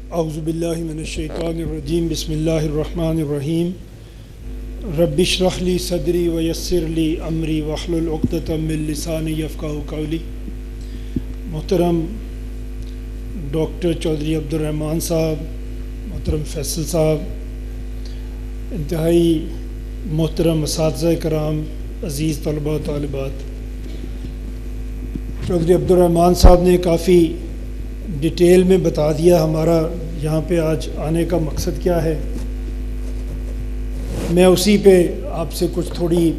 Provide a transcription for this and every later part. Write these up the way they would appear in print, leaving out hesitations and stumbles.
اعوذ باللہ من الشیطان الرجیم بسم اللہ الرحمن الرحیم رب اشرح لی صدری ویسر لی امری واحلل عقدۃ من لسانی یفقہوا قولی۔ محترم ڈاکٹر چودھری عبدالرحمن صاحب، محترم فیصل صاحب، انتہائی محترم اساتذہ کرام، عزیز طلباء و طالبات، چودھری عبدالرحمن صاحب نے کافی ڈیٹیل میں بتا دیا ہمارا یہاں پہ آج آنے کا مقصد کیا ہے۔ میں اسی پہ آپ سے کچھ تھوڑی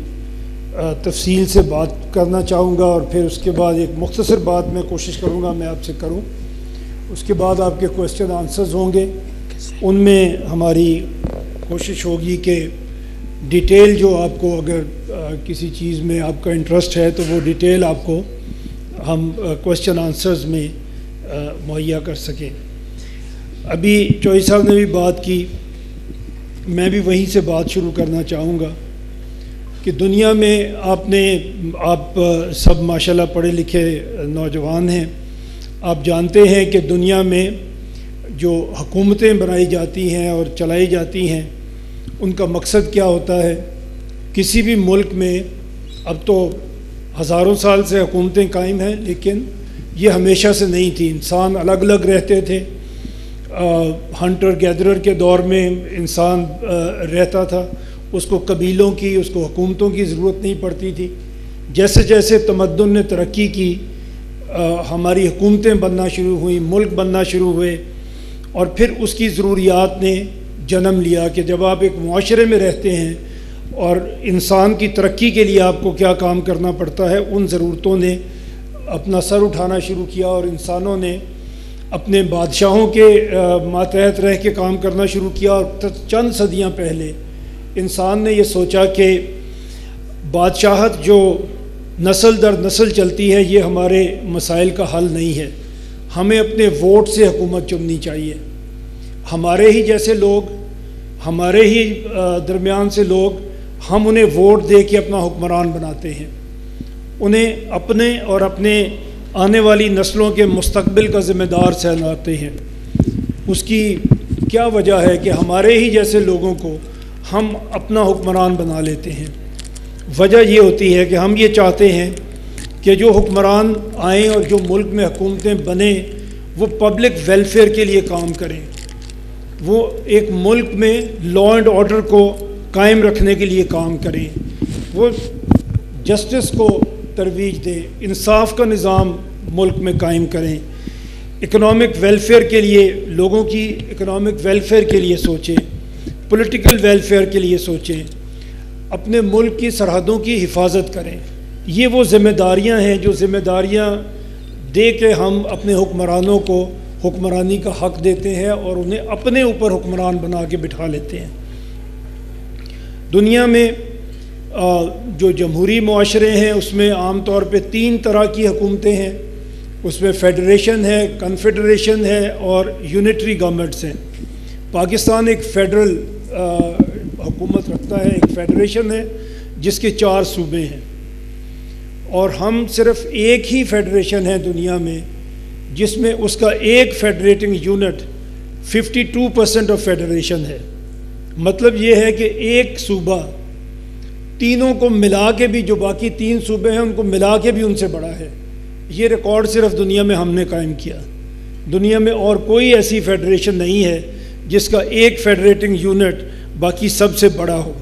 تفصیل سے بات کرنا چاہوں گا، اور پھر اس کے بعد ایک مختصر بات میں کوشش کروں گا میں آپ سے کروں۔ اس کے بعد آپ کے کویسچن آنسرز ہوں گے، ان میں ہماری کوشش ہوگی کہ ڈیٹیل جو آپ کو اگر کسی چیز میں آپ کا انٹرسٹ ہے تو وہ ڈیٹیل آپ کو ہم کویسچن آنسرز میں مہیا کر سکیں۔ ابھی چوہدری صاحب نے بھی بات کی، میں بھی وہیں سے بات شروع کرنا چاہوں گا کہ دنیا میں آپ سب ماشاءاللہ پڑھے لکھے نوجوان ہیں، آپ جانتے ہیں کہ دنیا میں جو حکومتیں بنائی جاتی ہیں اور چلائی جاتی ہیں ان کا مقصد کیا ہوتا ہے۔ کسی بھی ملک میں اب تو ہزاروں سال سے حکومتیں قائم ہیں، لیکن یہ ہمیشہ سے نہیں تھی۔ انسان الگ الگ رہتے تھے، ہنٹر گیدرر کے دور میں انسان رہتا تھا، اس کو قبیلوں کی، اس کو حکومتوں کی ضرورت نہیں پڑتی تھی۔ جیسے جیسے تمدن نے ترقی کی، ہماری حکومتیں بننا شروع ہوئیں، ملک بننا شروع ہوئے، اور پھر اس کی ضروریات نے جنم لیا کہ جب آپ ایک معاشرے میں رہتے ہیں اور انسان کی ترقی کے لیے آپ کو کیا کام کرنا پڑتا ہے، ان ضرورتوں نے اپنا سر اٹھانا شروع کیا، اور انسانوں نے اپنے بادشاہوں کے ماتحت رہ کے کام کرنا شروع کیا۔ اور چند صدیاں پہلے انسان نے یہ سوچا کہ بادشاہت جو نسل در نسل چلتی ہے یہ ہمارے مسائل کا حل نہیں ہے، ہمیں اپنے ووٹ سے حکومت چننی چاہیے۔ ہمارے ہی جیسے لوگ، ہمارے ہی درمیان سے لوگ، ہم انہیں ووٹ دے کے اپنا حکمران بناتے ہیں، انہیں اپنے اور اپنے آنے والی نسلوں کے مستقبل کا ذمہ دار ٹھہراتے ہیں۔ اس کی کیا وجہ ہے کہ ہمارے ہی جیسے لوگوں کو ہم اپنا حکمران بنا لیتے ہیں؟ وجہ یہ ہوتی ہے کہ ہم یہ چاہتے ہیں کہ جو حکمران آئیں اور جو ملک میں حکومتیں بنیں وہ پبلک ویلفیئر کے لیے کام کریں، وہ ایک ملک میں لا اینڈ آرڈر کو قائم رکھنے کے لیے کام کریں، وہ جسٹس کو ترویج دیں، انصاف کا نظام ملک میں قائم کریں، اکنامک ویلفیئر کے لیے، لوگوں کی اکنامک ویلفیئر کے لیے سوچیں، پولیٹیکل ویلفیئر کے لیے سوچیں، اپنے ملک کی سرحدوں کی حفاظت کریں۔ یہ وہ ذمہ داریاں ہیں جو ذمہ داریاں دے کے ہم اپنے حکمرانوں کو حکمرانی کا حق دیتے ہیں اور انہیں اپنے اوپر حکمران بنا کے بٹھا لیتے ہیں۔ دنیا میں جو جمہوری معاشرے ہیں اس میں عام طور پہ 3 طرح کی حکومتیں ہیں، اس میں فیڈریشن ہے، کنفیڈریشن ہے اور یونٹری گورنمنٹس ہیں۔ پاکستان ایک فیڈرل حکومت رکھتا ہے، ایک فیڈریشن ہے جس کے 4 صوبے ہیں، اور ہم صرف ایک ہی فیڈریشن ہے دنیا میں جس میں اس کا ایک فیڈریٹنگ یونٹ 52% آف فیڈریشن ہے۔ مطلب یہ ہے کہ ایک صوبہ تینوں کو ملا کے بھی، جو باقی 3 صوبے ہیں ان کو ملا کے بھی ان سے بڑا ہے۔ یہ ریکارڈ صرف دنیا میں ہم نے قائم کیا۔ دنیا میں اور کوئی ایسی فیڈریشن نہیں ہے جس کا ایک فیڈریٹنگ یونٹ باقی سب سے بڑا ہو۔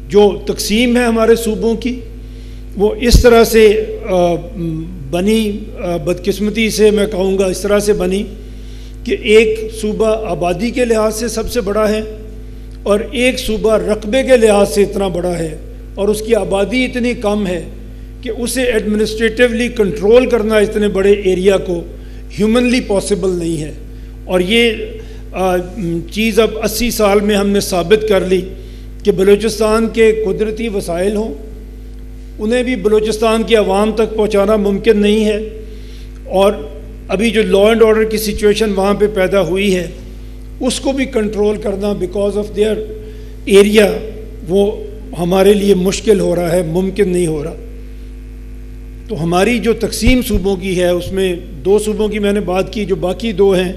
جو تقسیم ہے ہمارے صوبوں کی وہ اس طرح سے بنی، بدقسمتی سے میں کہوں گا اس طرح سے بنی کہ ایک صوبہ آبادی کے لحاظ سے سب سے بڑا ہے، اور ایک صوبہ رقبے کے لحاظ سے اتنا بڑا ہے، اور اس کی آبادی اتنی کم ہے کہ اسے ایڈمنسٹریٹیولی کنٹرول کرنا اتنے بڑے ایریا کو ہیومنلی پاسبل نہیں ہے۔ اور یہ چیز اب 80 سال میں ہم نے ثابت کر لی کہ بلوچستان کے قدرتی وسائل ہوں، انہیں بھی بلوچستان کی عوام تک پہنچانا ممکن نہیں ہے، اور ابھی جو لا اینڈ آرڈر کی سچویشن وہاں پہ پیدا ہوئی ہے اس کو بھی کنٹرول کرنا بیکاز آف دیئر ایریا وہ ہمارے لیے مشکل ہو رہا ہے، ممکن نہیں ہو رہا۔ تو ہماری جو تقسیم صوبوں کی ہے اس میں 2 صوبوں کی میں نے بات کی، جو باقی 2 ہیں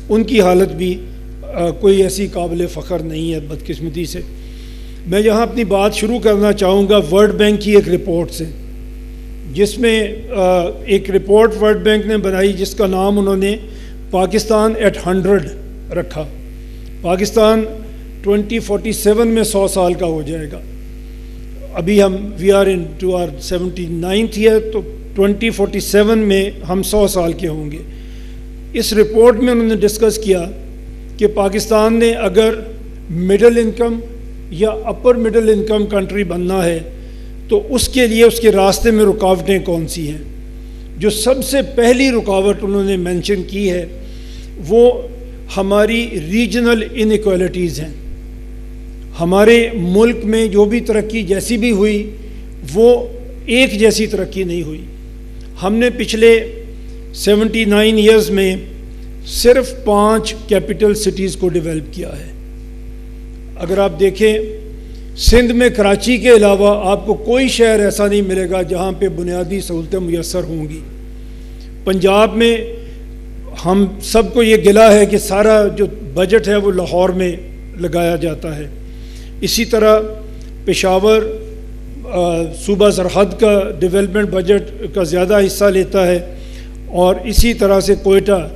ان کی حالت بھی کوئی ایسی قابل فخر نہیں ہے بدقسمتی سے۔ میں یہاں اپنی بات شروع کرنا چاہوں گا ورلڈ بینک کی ایک رپورٹ سے، جس میں ایک رپورٹ ورلڈ بینک نے بنائی جس کا نام انہوں نے پاکستان ایٹ 100 رکھا۔ پاکستان 2047 میں 100 سال کا ہو جائے گا۔ ابھی ہم we are into our 79th year, تو 2047 میں ہم 100 سال کے ہوں گے۔ اس رپورٹ میں انہوں نے ڈسکس کیا کہ پاکستان نے اگر مڈل انکم یا اپر مڈل انکم کنٹری بننا ہے تو اس کے لیے اس کے راستے میں رکاوٹیں کون سی ہیں۔ جو سب سے پہلی رکاوٹ انہوں نے مینشن کی ہے وہ ہماری ریجنل انیکوالٹیز ہیں۔ ہمارے ملک میں جو بھی ترقی جیسی بھی ہوئی وہ ایک جیسی ترقی نہیں ہوئی۔ ہم نے پچھلے 79 ایئرز میں صرف 5 کیپٹل سٹیز کو ڈیولپ کیا ہے۔ اگر آپ دیکھیں سندھ میں کراچی کے علاوہ آپ کو کوئی شہر ایسا نہیں ملے گا جہاں پہ بنیادی سہولتیں میسر ہوں گی۔ پنجاب میں ہم سب کو یہ گلہ ہے کہ سارا جو بجٹ ہے وہ لاہور میں لگایا جاتا ہے۔ اسی طرح پشاور صوبہ سرحد کا ڈیولپمنٹ بجٹ کا زیادہ حصہ لیتا ہے، اور اسی طرح سے کوئٹہ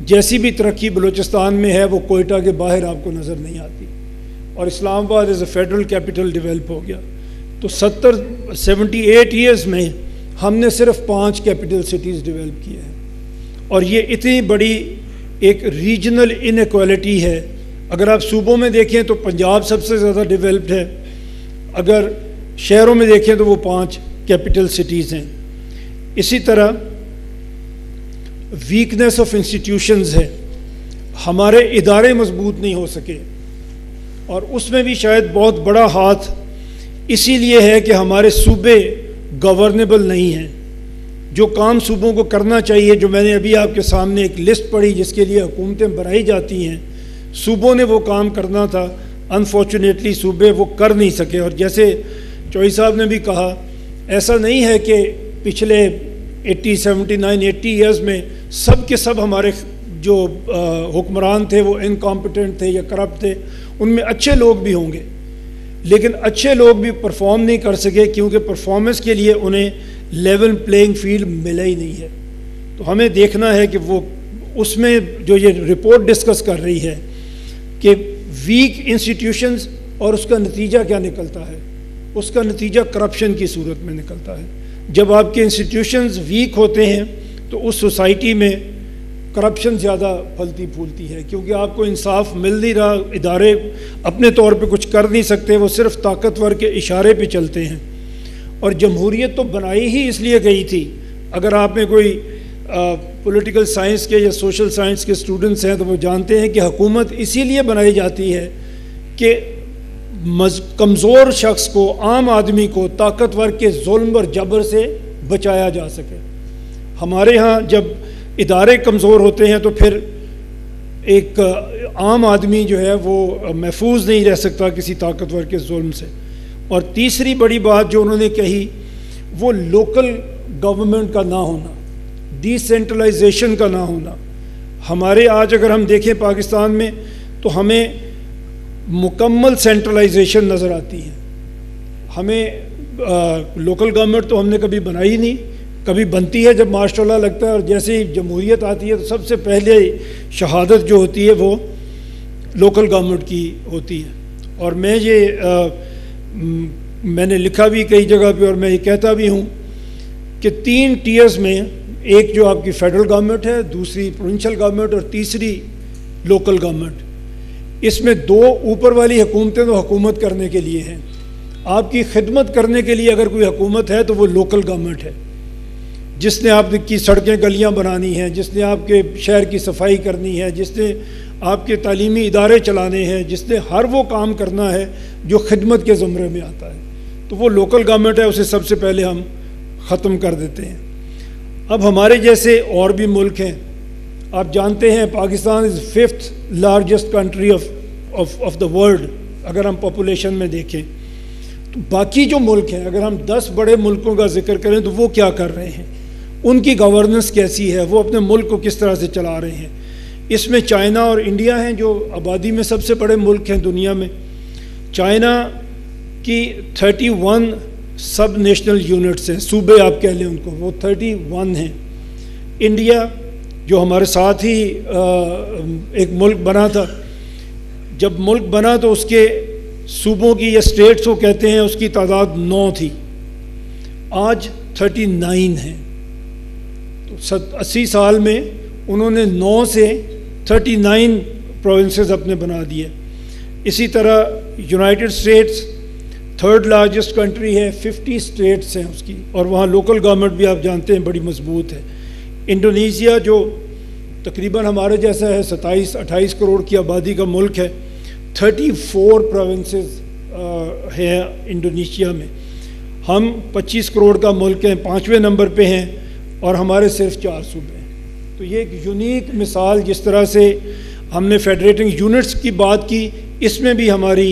جیسی بھی ترقی بلوچستان میں ہے وہ کوئٹہ کے باہر آپ کو نظر نہیں آتی، اور Islamabad is a federal capital develop ہو گیا۔ تو 78 ایئرز میں ہم نے صرف 5 کیپٹل سٹیز ڈیولپ کیے ہیں، اور یہ اتنی بڑی ایک ریجنل انیکوالٹی ہے۔ اگر آپ صوبوں میں دیکھیں تو پنجاب سب سے زیادہ ڈیولپڈ ہے، اگر شہروں میں دیکھیں تو وہ 5 کیپٹل سٹیز ہیں۔ اسی طرح ویکنیس آف انسٹیٹیوشنز ہے، ہمارے ادارے مضبوط نہیں ہو سکے، اور اس میں بھی شاید بہت بڑا ہاتھ اسی لیے ہے کہ ہمارے صوبے گورنیبل نہیں ہیں۔ جو کام صوبوں کو کرنا چاہیے، جو میں نے ابھی آپ کے سامنے ایک لسٹ پڑھی جس کے لیے حکومتیں بنائی جاتی ہیں، صوبوں نے وہ کام کرنا تھا، انفارچونیٹلی صوبے وہ کر نہیں سکے۔ اور جیسے چوہی صاحب نے بھی کہا، ایسا نہیں ہے کہ پچھلے 79-80 ایئرز میں سب کے سب ہمارے جو حکمران تھے وہ انکمپیٹنٹ تھے یا کرپٹ تھے، ان میں اچھے لوگ بھی ہوں گے، لیکن اچھے لوگ بھی پرفارم نہیں کر سکے کیونکہ پرفارمنس کے لیے انہیں لیول پلینگ فیلڈ ملا ہی نہیں ہے۔ تو ہمیں دیکھنا ہے کہ وہ اس میں جو یہ رپورٹ ڈسکس کر رہی ہے کہ ویک انسٹیٹیوشنز، اور اس کا نتیجہ کیا نکلتا ہے، اس کا نتیجہ کرپشن کی صورت میں نکلتا ہے۔ جب آپ کے انسٹیٹیوشنز ویک ہوتے ہیں تو اس سوسائٹی میں کرپشن زیادہ پھلتی پھولتی ہے، کیونکہ آپ کو انصاف مل نہیں رہا، ادارے اپنے طور پہ کچھ کر نہیں سکتے، وہ صرف طاقتور کے اشارے پہ چلتے ہیں۔ اور جمہوریت تو بنائی ہی اس لیے گئی تھی، اگر آپ میں کوئی پولیٹیکل سائنس کے یا سوشل سائنس کے اسٹوڈنٹس ہیں تو وہ جانتے ہیں کہ حکومت اسی لیے بنائی جاتی ہے کہ کمزور شخص کو، عام آدمی کو طاقتور کے ظلم اور جبر سے بچایا جا سکے۔ ہمارے ہاں جب ادارے کمزور ہوتے ہیں تو پھر ایک عام آدمی جو ہے وہ محفوظ نہیں رہ سکتا کسی طاقتور کے ظلم سے۔ اور تیسری بڑی بات جو انہوں نے کہی وہ لوکل گورنمنٹ کا نہ ہونا، ڈی سینٹرلائزیشن کا نہ ہونا۔ ہمارے آج اگر ہم دیکھیں پاکستان میں تو ہمیں مکمل سینٹرلائزیشن نظر آتی ہے۔ ہمیں لوکل گورنمنٹ تو ہم نے کبھی بنائی نہیں، کبھی بنتی ہے جب ماشاء اللہ لگتا ہے، اور جیسے ہی جمہوریت آتی ہے تو سب سے پہلے شہادت جو ہوتی ہے وہ لوکل گورنمنٹ کی ہوتی ہے۔ اور میں نے لکھا بھی کئی جگہ پہ اور میں یہ کہتا بھی ہوں کہ 3 ٹیئرز میں، ایک جو آپ کی فیڈرل گورنمنٹ ہے، دوسری پروونشل گورنمنٹ، اور تیسری لوکل گورنمنٹ۔ اس میں 2 اوپر والی حکومتیں تو حکومت کرنے کے لیے ہیں، آپ کی خدمت کرنے کے لیے اگر کوئی حکومت ہے تو وہ لوکل گورنمنٹ ہے، جس نے آپ کی سڑکیں گلیاں بنانی ہیں، جس نے آپ کے شہر کی صفائی کرنی ہے، جس نے آپ کے تعلیمی ادارے چلانے ہیں، جس نے ہر وہ کام کرنا ہے جو خدمت کے زمرے میں آتا ہے، تو وہ لوکل گورنمنٹ ہے، اسے سب سے پہلے ہم ختم کر دیتے ہیں۔ اب ہمارے جیسے اور بھی ملک ہیں، آپ جانتے ہیں پاکستان از 5th largest country of the world اگر ہم پاپولیشن میں دیکھیں، تو باقی جو ملک ہیں اگر ہم 10 بڑے ملکوں کا ذکر کریں تو وہ کیا کر رہے ہیں، ان کی گورننس کیسی ہے، وہ اپنے ملک کو کس طرح سے چلا رہے ہیں۔ اس میں چائنا اور انڈیا ہیں جو آبادی میں سب سے بڑے ملک ہیں دنیا میں۔ چائنا کی 31 سب نیشنل یونٹس ہیں، صوبے آپ کہہ لیں ان کو، وہ 31 ہیں۔ انڈیا جو ہمارے ساتھ ہی ایک ملک بنا تھا، جب ملک بنا تو اس کے صوبوں کی یا اسٹیٹس کو کہتے ہیں، اس کی تعداد 9 تھی، آج 39 ہیں۔ تو 80 سال میں انہوں نے 9 سے 39 پروونسز اپنے بنا دیے۔ اسی طرح United States 3rd largest country ہے، 50 اسٹیٹس ہیں اس کی، اور وہاں لوکل گورنمنٹ بھی آپ جانتے ہیں بڑی مضبوط ہے۔ انڈونیشیا جو تقریباً ہمارے جیسا ہے، 27-28 کروڑ کی آبادی کا ملک ہے، 34 پروونسز ہیں انڈونیشیا میں۔ ہم 25 کروڑ کا ملک ہیں، 5ویں نمبر پہ ہیں، اور ہمارے صرف 4 صوبے ہیں۔ تو یہ ایک یونیک مثال، جس طرح سے ہم نے فیڈریٹنگ یونٹس کی بات کی، اس میں بھی ہماری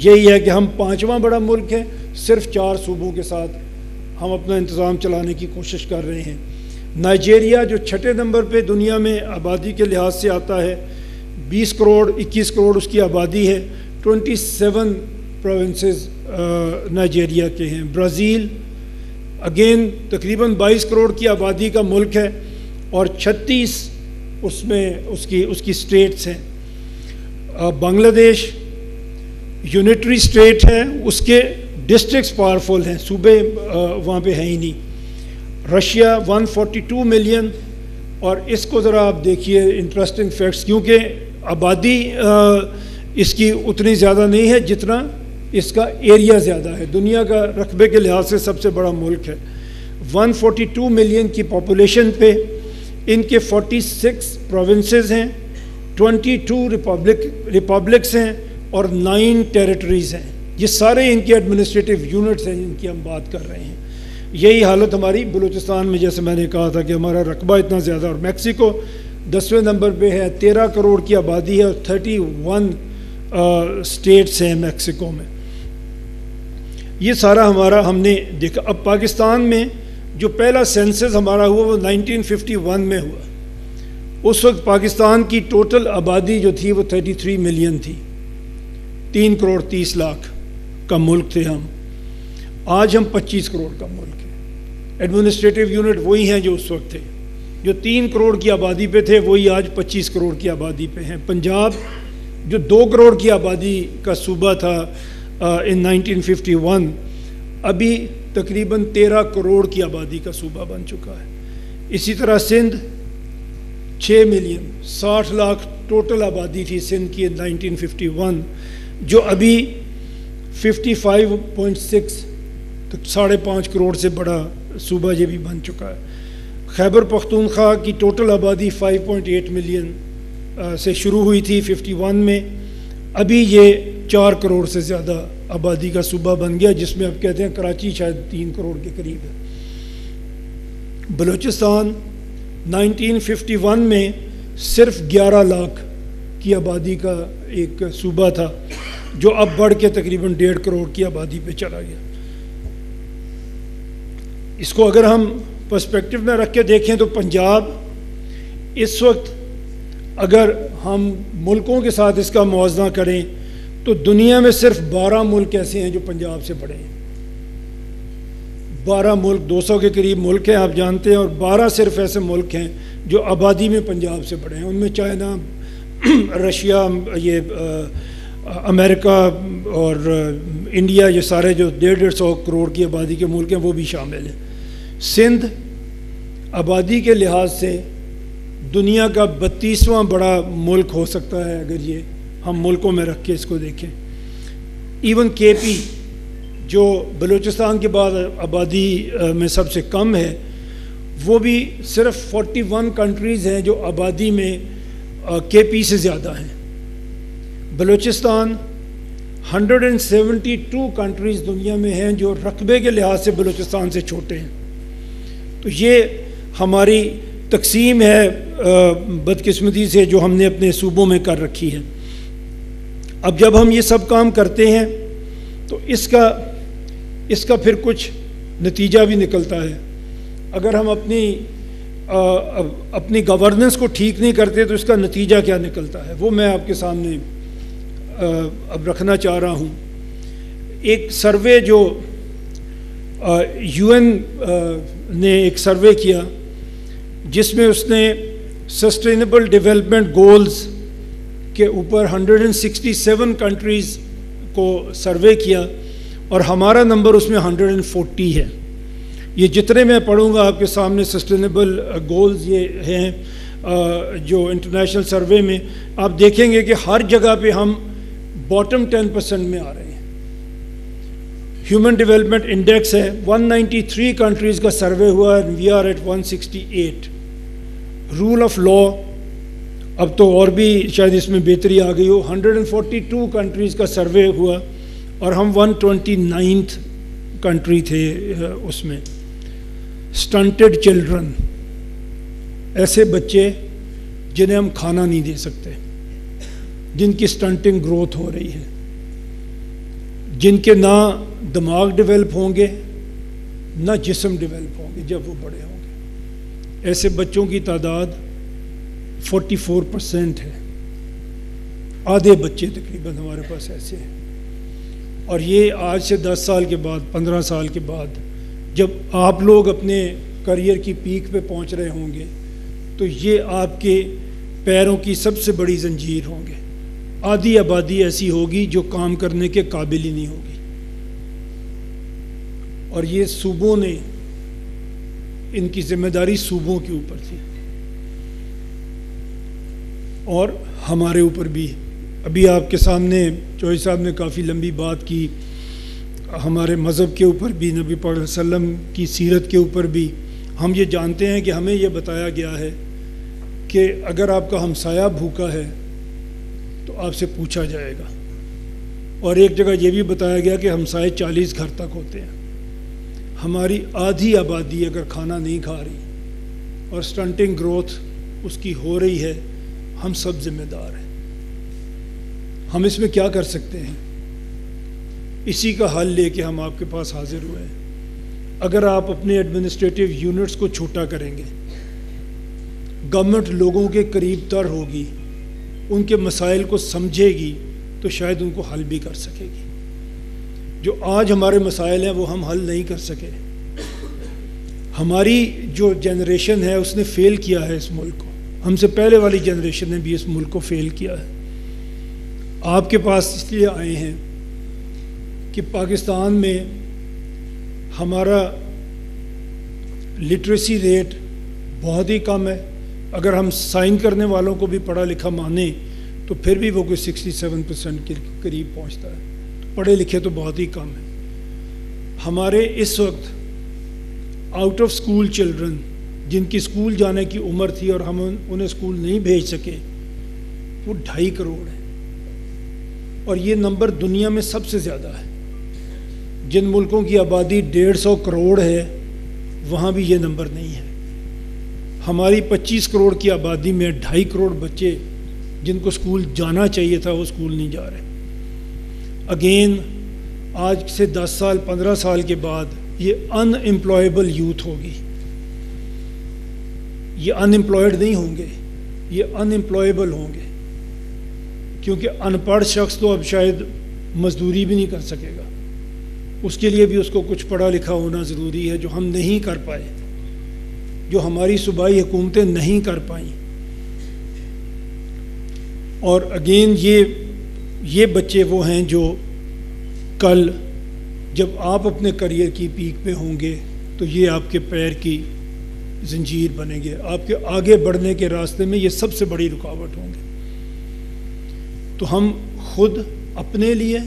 یہی ہے کہ ہم 5واں بڑا ملک ہے، صرف 4 صوبوں کے ساتھ ہم اپنا انتظام چلانے کی کوشش کر رہے ہیں۔ نائجیریا جو 6 نمبر پہ دنیا میں آبادی کے لحاظ سے آتا ہے، 20 کروڑ 21 کروڑ اس کی آبادی ہے، 27 پروونسز نائجیریا کے ہیں۔ برازیل اگین تقریباً 22 کروڑ کی آبادی کا ملک ہے، اور 36 اس میں اس کی اسٹیٹس ہیں۔ بنگلہ دیش یونٹری اسٹیٹ ہے، اس کے ڈسٹرکٹس پاورفل ہیں، صوبے وہاں پہ ہیں ہی نہیں۔ رشیا 142 ملین، اور اس کو ذرا آپ دیکھیے انٹرسٹنگ فیکٹس، کیونکہ آبادی اس کی اتنی زیادہ نہیں ہے جتنا اس کا ایریا زیادہ ہے، دنیا کا رقبے کے لحاظ سے سب سے بڑا ملک ہے۔ 142 ملین کی پاپولیشن پہ ان کے 46 پروونسز ہیں، 22 ریپبلکس ہیں، اور 9 ٹیریٹریز ہیں۔ یہ سارے ان کے ایڈمنسٹریٹو یونٹس ہیں جن کی ہم بات کر رہے ہیں۔ یہی حالت ہماری بلوچستان میں، جیسے میں نے کہا تھا کہ ہمارا رقبہ اتنا زیادہ، اور میکسیکو 10ویں نمبر پہ ہے، 13 کروڑ کی آبادی ہے، اور 31 اسٹیٹس ہیں میکسیکو میں۔ یہ سارا ہمارا ہم نے دیکھا۔ اب پاکستان میں جو پہلا سینسس ہمارا ہوا وہ 1951 میں ہوا۔ اس وقت پاکستان کی ٹوٹل آبادی جو تھی وہ 33 ملین تھی، 3 کروڑ 30 لاکھ کا ملک تھے ہم۔ آج ہم 25 کروڑ کا ملک ہے۔ ایڈمنسٹریٹو یونٹ وہی ہیں جو اس وقت تھے، جو 3 کروڑ کی آبادی پہ تھے وہی آج 25 کروڑ کی آبادی پہ ہیں۔ پنجاب جو 2 کروڑ کی آبادی کا صوبہ تھا ان 1951، ابھی تقریباً 13 کروڑ کی آبادی کا صوبہ بن چکا ہے۔ اسی طرح سندھ 6 ملین 60 لاکھ ٹوٹل آبادی تھی سندھ کی 1951، جو ابھی 55.6 5.5 کروڑ سے بڑا صوبہ یہ بھی بن چکا ہے۔ خیبر پختونخوا کی ٹوٹل آبادی 5.8 ملین سے شروع ہوئی تھی 51 میں، ابھی یہ 4 کروڑ سے زیادہ آبادی کا صوبہ بن گیا، جس میں اب کہتے ہیں کراچی شاید 3 کروڑ کے قریب ہے۔ بلوچستان 1951 میں صرف 11 لاکھ کی آبادی کا ایک صوبہ تھا، جو اب بڑھ کے تقریباً 1.5 کروڑ کی آبادی پہ چلا گیا۔ اس کو اگر ہم پرسپیکٹو میں رکھ کے دیکھیں تو پنجاب اس وقت اگر ہم ملکوں کے ساتھ اس کا موازنہ کریں تو دنیا میں صرف 12 ملک ایسے ہیں جو پنجاب سے بڑے ہیں۔ 12 ملک 200 کے قریب ملک ہیں آپ جانتے ہیں، اور 12 صرف ایسے ملک ہیں جو آبادی میں پنجاب سے بڑے ہیں۔ ان میں چائنا، رشیا، یہ امریکہ اور انڈیا، یہ سارے جو 150 کروڑ کی آبادی کے ملک ہیں وہ بھی شامل ہیں۔ سندھ آبادی کے لحاظ سے دنیا کا 32واں بڑا ملک ہو سکتا ہے اگر یہ ہم ملکوں میں رکھ کے اس کو دیکھیں۔ ایون کے پی جو بلوچستان کے بعد آبادی میں سب سے کم ہے، وہ بھی صرف 41 کنٹریز ہیں جو آبادی میں کے پی سے زیادہ ہیں۔ بلوچستان 172 کنٹریز دنیا میں ہیں جو رقبے کے لحاظ سے بلوچستان سے چھوٹے ہیں۔ تو یہ ہماری تقسیم ہے بدقسمتی سے جو ہم نے اپنے صوبوں میں کر رکھی ہے۔ اب جب ہم یہ سب کام کرتے ہیں تو اس کا پھر کچھ نتیجہ بھی نکلتا ہے۔ اگر ہم اپنی اپنی گورننس کو ٹھیک نہیں کرتے تو اس کا نتیجہ کیا نکلتا ہے، وہ میں آپ کے سامنے اب رکھنا چاہ رہا ہوں۔ ایک سروے جو یو این نے ایک سروے کیا جس میں اس نے سسٹینیبل ڈیولپمنٹ گولز کے اوپر 167 کنٹریز کو سروے کیا اور ہمارا نمبر اس میں 140 ہے۔ یہ جتنے میں پڑھوں گا آپ کے سامنے سسٹینیبل گولز یہ ہیں جو انٹرنیشنل سروے میں آپ دیکھیں گے کہ ہر جگہ پہ ہم باٹم 10% میں آ رہے ہیں۔ ہیومن ڈیولپمنٹ انڈیکس ہے 193 کنٹریز کا سروے ہوا ہے، we are at 168۔ Rule of law اب تو اور بھی شاید اس میں بہتری آ گئی ہو، 142 کنٹریز کا سروے ہوا اور ہم 129 کنٹری تھے اس میں۔ سٹنٹڈ چلڈرن، ایسے بچے جنہیں ہم کھانا نہیں دے سکتے، جن کی سٹنٹنگ گروتھ ہو رہی ہے، جن کے نہ دماغ ڈیولپ ہوں گے نہ جسم ڈیولپ ہوں گے جب وہ بڑے ہوں گے۔ ایسے بچوں کی تعداد 44% ہے، آدھے بچے تقریباً ہمارے پاس ایسے ہیں۔ اور یہ آج سے 10 سال کے بعد 15 سال کے بعد جب آپ لوگ اپنے کریئر کی پیک پہ پہنچ رہے ہوں گے تو یہ آپ کے پیروں کی سب سے بڑی زنجیر ہوں گے۔ آدھی آبادی ایسی ہوگی جو کام کرنے کے قابل ہی نہیں ہوگی، اور یہ صوبوں نے، ان کی ذمہ داری صوبوں کے اوپر تھی اور ہمارے اوپر بھی۔ ابھی آپ کے سامنے چوہی صاحب نے کافی لمبی بات کی ہمارے مذہب کے اوپر بھی، نبی پاک علیہ وسلم کی سیرت کے اوپر بھی۔ ہم یہ جانتے ہیں کہ ہمیں یہ بتایا گیا ہے کہ اگر آپ کا ہمسایہ بھوکا ہے تو آپ سے پوچھا جائے گا، اور ایک جگہ یہ بھی بتایا گیا کہ ہمسائے 40 گھر تک ہوتے ہیں۔ ہماری آدھی آبادی اگر کھانا نہیں کھا رہی اور سٹنٹنگ گروتھ اس کی ہو رہی ہے، ہم سب ذمہ دار ہیں۔ ہم اس میں کیا کر سکتے ہیں؟ اسی کا حل لے کے ہم آپ کے پاس حاضر ہوئے ہیں۔ اگر آپ اپنے ایڈمنسٹریٹو یونٹس کو چھوٹا کریں گے، گورنمنٹ لوگوں کے قریب تر ہوگی، ان کے مسائل کو سمجھے گی تو شاید ان کو حل بھی کر سکے گی۔ جو آج ہمارے مسائل ہیں وہ ہم حل نہیں کر سکے۔ ہماری جو جنریشن ہے اس نے فیل کیا ہے اس ملک کو، ہم سے پہلے والی جنریشن نے بھی اس ملک کو فیل کیا ہے۔ آپ کے پاس اس لیے آئے ہیں کہ پاکستان میں ہمارا لٹریسی ریٹ بہت ہی کم ہے۔ اگر ہم سائن کرنے والوں کو بھی پڑھا لکھا مانیں تو پھر بھی وہ کوئی 67% کے قریب پہنچتا ہے، پڑھے لکھے تو بہت ہی کم ہیں۔ ہمارے اس وقت آؤٹ آف اسکول چلڈرن جن کی اسکول جانے کی عمر تھی اور ہم انہیں اسکول نہیں بھیج سکے وہ 2.5 کروڑ ہیں، اور یہ نمبر دنیا میں سب سے زیادہ ہے۔ جن ملکوں کی آبادی 150 کروڑ ہے وہاں بھی یہ نمبر نہیں ہے۔ ہماری 25 کروڑ کی آبادی میں 2.5 کروڑ بچے جن کو اسکول جانا چاہیے تھا وہ اسکول نہیں جا رہے۔ اگین آج سے 10 سال 15 سال کے بعد یہ ان امپلائیبل یوتھ ہوگی، یہ ان امپلائڈ نہیں ہوں گے، یہ ان امپلائیبل ہوں گے، کیونکہ ان پڑھ شخص تو اب شاید مزدوری بھی نہیں کر سکے گا، اس کے لیے بھی اس کو کچھ پڑھا لکھا ہونا ضروری ہے، جو ہم نہیں کر پائے، جو ہماری صوبائی حکومتیں نہیں کر پائیں۔ اور اگین یہ بچے وہ ہیں جو کل جب آپ اپنے کریئر کی پیک پہ ہوں گے تو یہ آپ کے پیر کی زنجیر بنیں گے، آپ کے آگے بڑھنے کے راستے میں یہ سب سے بڑی رکاوٹ ہوں گے۔ تو ہم خود اپنے لیے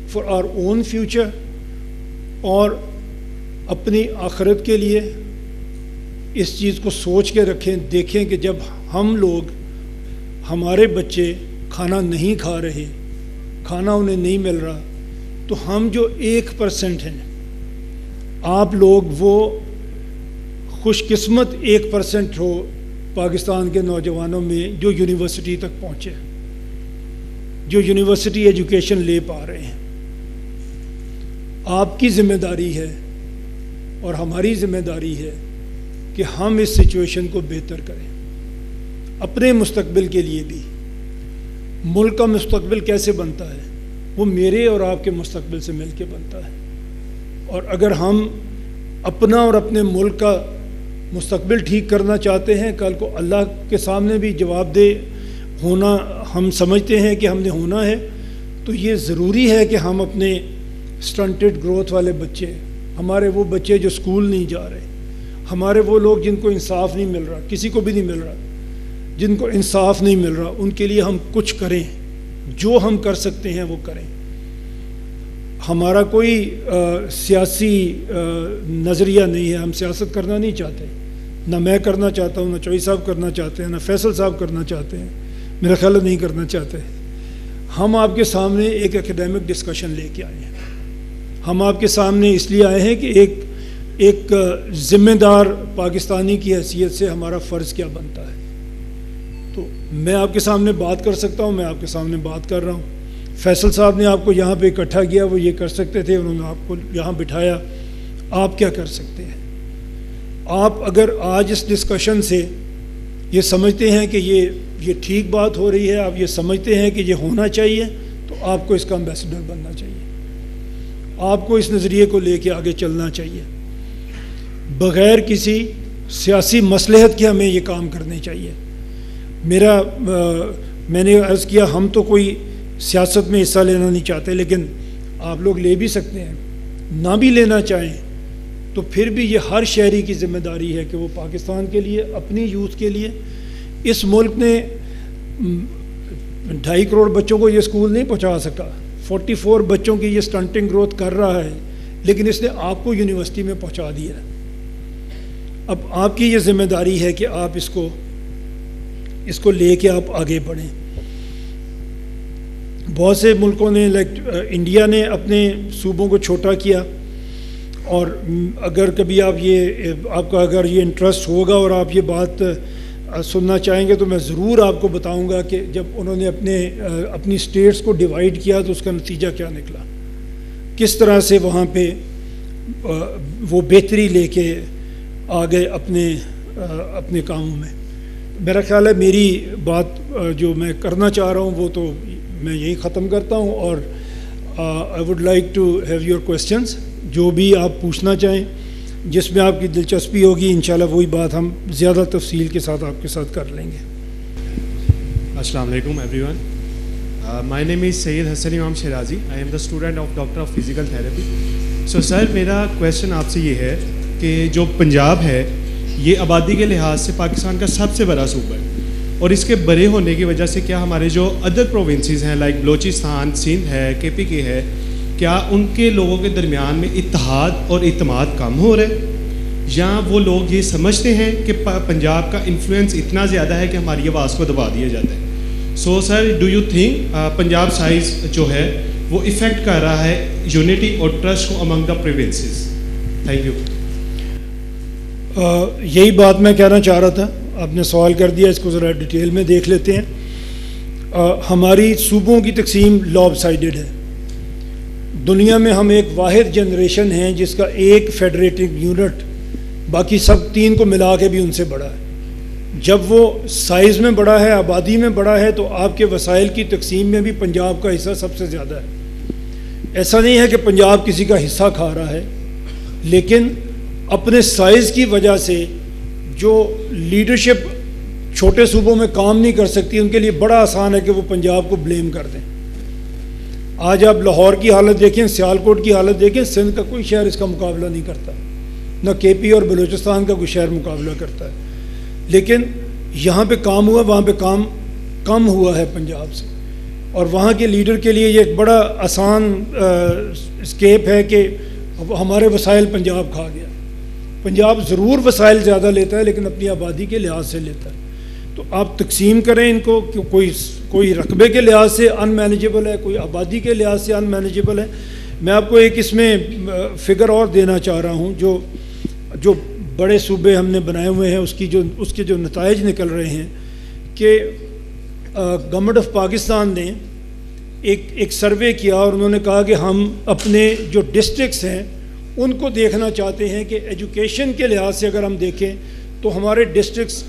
فار آور اون فیوچر اور اپنی آخرت کے لیے اس چیز کو سوچ کے رکھیں، دیکھیں کہ جب ہم لوگ، ہمارے بچے کھانا نہیں کھا رہے، کھانا انہیں نہیں مل رہا، تو ہم جو 1% ہیں، آپ لوگ وہ خوش قسمت 1% ہو پاکستان کے نوجوانوں میں جو یونیورسٹی تک پہنچے، جو یونیورسٹی ایجوکیشن لے پا رہے ہیں۔ آپ کی ذمہ داری ہے اور ہماری ذمہ داری ہے کہ ہم اس سچویشن کو بہتر کریں اپنے مستقبل کے لیے بھی. ملک کا مستقبل کیسے بنتا ہے؟ وہ میرے اور آپ کے مستقبل سے مل کے بنتا ہے. اور اگر ہم اپنا اور اپنے ملک کا مستقبل ٹھیک کرنا چاہتے ہیں، کل کو اللہ کے سامنے بھی جواب دہ ہونا ہم سمجھتے ہیں کہ ہم نے ہونا ہے، تو یہ ضروری ہے کہ ہم اپنے سٹنٹڈ گروتھ والے بچے، ہمارے وہ بچے جو اسکول نہیں جا رہے، ہمارے وہ لوگ جن کو انصاف نہیں مل رہا، کسی کو بھی نہیں مل رہا، جن کو انصاف نہیں مل رہا، ان کے لیے ہم کچھ کریں. جو ہم کر سکتے ہیں وہ کریں. ہمارا کوئی سیاسی نظریہ نہیں ہے، ہم سیاست کرنا نہیں چاہتے، نہ میں کرنا چاہتا ہوں، نہ چوئی صاحب کرنا چاہتے ہیں، نہ فیصل صاحب کرنا چاہتے ہیں، میرا خیال ہے نہیں کرنا چاہتے. ہم آپ کے سامنے ایک ایکیڈیمک ڈسکشن لے کے آئے ہیں. ہم آپ کے سامنے اس لیے آئے ہیں کہ ایک ذمہ دار پاکستانی کی حیثیت سے ہمارا فرض کیا بنتا ہے. تو میں آپ کے سامنے بات کر سکتا ہوں، میں آپ کے سامنے بات کر رہا ہوں. فیصل صاحب نے آپ کو یہاں پہ اکٹھا کیا، وہ یہ کر سکتے تھے، انہوں نے آپ کو یہاں بٹھایا. آپ کیا کر سکتے ہیں؟ آپ اگر آج اس ڈسکشن سے یہ سمجھتے ہیں کہ یہ ٹھیک بات ہو رہی ہے، آپ یہ سمجھتے ہیں کہ یہ ہونا چاہیے، تو آپ کو اس کا امبیسڈر بننا چاہیے. آپ کو اس نظریے کو لے کے آگے چلنا چاہیے. بغیر کسی سیاسی مصلحت کے ہمیں یہ کام کرنے چاہیے. میں نے عرض کیا ہم تو کوئی سیاست میں حصہ لینا نہیں چاہتے، لیکن آپ لوگ لے بھی سکتے ہیں. نہ بھی لینا چاہیں تو پھر بھی یہ ہر شہری کی ذمہ داری ہے کہ وہ پاکستان کے لیے، اپنی یوتھ کے لیے. اس ملک نے 2.5 کروڑ بچوں کو یہ اسکول نہیں پہنچا سکا، 44 بچوں کی یہ سٹنٹنگ گروتھ کر رہا ہے، لیکن اس نے آپ کو یونیورسٹی میں پہنچا دیا. اب آپ کی یہ ذمہ داری ہے کہ آپ اس کو لے کے آپ آگے بڑھیں. بہت سے ملکوں نے انڈیا نے اپنے صوبوں کو چھوٹا کیا، اور اگر کبھی آپ کا اگر یہ انٹرسٹ ہوگا اور آپ یہ بات سننا چاہیں گے تو میں ضرور آپ کو بتاؤں گا کہ جب انہوں نے اپنی اسٹیٹس کو ڈیوائیڈ کیا تو اس کا نتیجہ کیا نکلا، کس طرح سے وہاں پہ وہ بہتری لے کے آ گئے اپنے کاموں میں. میرا خیال ہے میری بات جو میں کرنا چاہ رہا ہوں وہ تو میں یہی ختم کرتا ہوں، اور I would like to have your questions, جو بھی آپ پوچھنا چاہیں، جس میں آپ کی دلچسپی ہوگی انشاءاللہ وہی بات ہم زیادہ تفصیل کے ساتھ آپ کے ساتھ کر لیں گے. السلام علیکم every one. My name is Syed Hasan Imam Shirazi. I am the student of doctor of physical therapy. So sir میرا کویشچن آپ سے یہ ہے کہ جو پنجاب ہے یہ آبادی کے لحاظ سے پاکستان کا سب سے بڑا صوبہ ہے، اور اس کے بڑے ہونے کی وجہ سے کیا ہمارے جو ادر پروونسز ہیں لائک بلوچستان، سندھ ہے، KPK ہے، کیا ان کے لوگوں کے درمیان میں اتحاد اور اعتماد کم ہو رہا ہے، یا وہ لوگ یہ سمجھتے ہیں کہ پنجاب کا انفلوئنس اتنا زیادہ ہے کہ ہماری آواز کو دبا دیا جاتا ہے؟ So sir do you think Punjab size جو ہے وہ افیکٹ کر رہا ہے یونٹی اور ٹرسٹ کو امنگ دا پروونسز؟ Thank you. یہی بات میں کہنا چاہ رہا تھا، آپ نے سوال کر دیا، اس کو ذرا ڈیٹیل میں دیکھ لیتے ہیں. ہماری صوبوں کی تقسیم لاب سائیڈڈ ہے. دنیا میں ہم ایک واحد جنریشن ہیں جس کا ایک فیڈریٹنگ یونٹ باقی سب 3 کو ملا کے بھی ان سے بڑا ہے. جب وہ سائز میں بڑا ہے، آبادی میں بڑا ہے، تو آپ کے وسائل کی تقسیم میں بھی پنجاب کا حصہ سب سے زیادہ ہے. ایسا نہیں ہے کہ پنجاب کسی کا حصہ کھا رہا ہے، لیکن اپنے سائز کی وجہ سے جو لیڈرشپ چھوٹے صوبوں میں کام نہیں کر سکتی، ان کے لیے بڑا آسان ہے کہ وہ پنجاب کو بلیم کر دیں. آج آپ لاہور کی حالت دیکھیں، سیالکوٹ کی حالت دیکھیں، سندھ کا کوئی شہر اس کا مقابلہ نہیں کرتا، نہ KP اور بلوچستان کا کوئی شہر مقابلہ کرتا ہے. لیکن یہاں پہ کام ہوا، وہاں پہ کام کم ہوا ہے پنجاب سے، اور وہاں کے لیڈر کے لیے یہ ایک بڑا آسان اسکیپ ہے کہ ہمارے وسائل پنجاب کھا گیا. پنجاب ضرور وسائل زیادہ لیتا ہے لیکن اپنی آبادی کے لحاظ سے لیتا ہے. تو آپ تقسیم کریں ان کو کہ کوئی رقبے کے لحاظ سے ان مینیجیبل ہے، کوئی آبادی کے لحاظ سے ان مینیجیبل ہے. میں آپ کو ایک اس میں فگر اور دینا چاہ رہا ہوں، جو بڑے صوبے ہم نے بنائے ہوئے ہیں اس کے جو نتائج نکل رہے ہیں کہ گورنمنٹ آف پاکستان نے ایک سروے کیا، اور انہوں نے کہا کہ ہم اپنے جو ڈسٹرکٹس ہیں ان کو دیکھنا چاہتے ہیں کہ ایجوکیشن کے لحاظ سے اگر ہم دیکھیں تو ہمارے ڈسٹرکس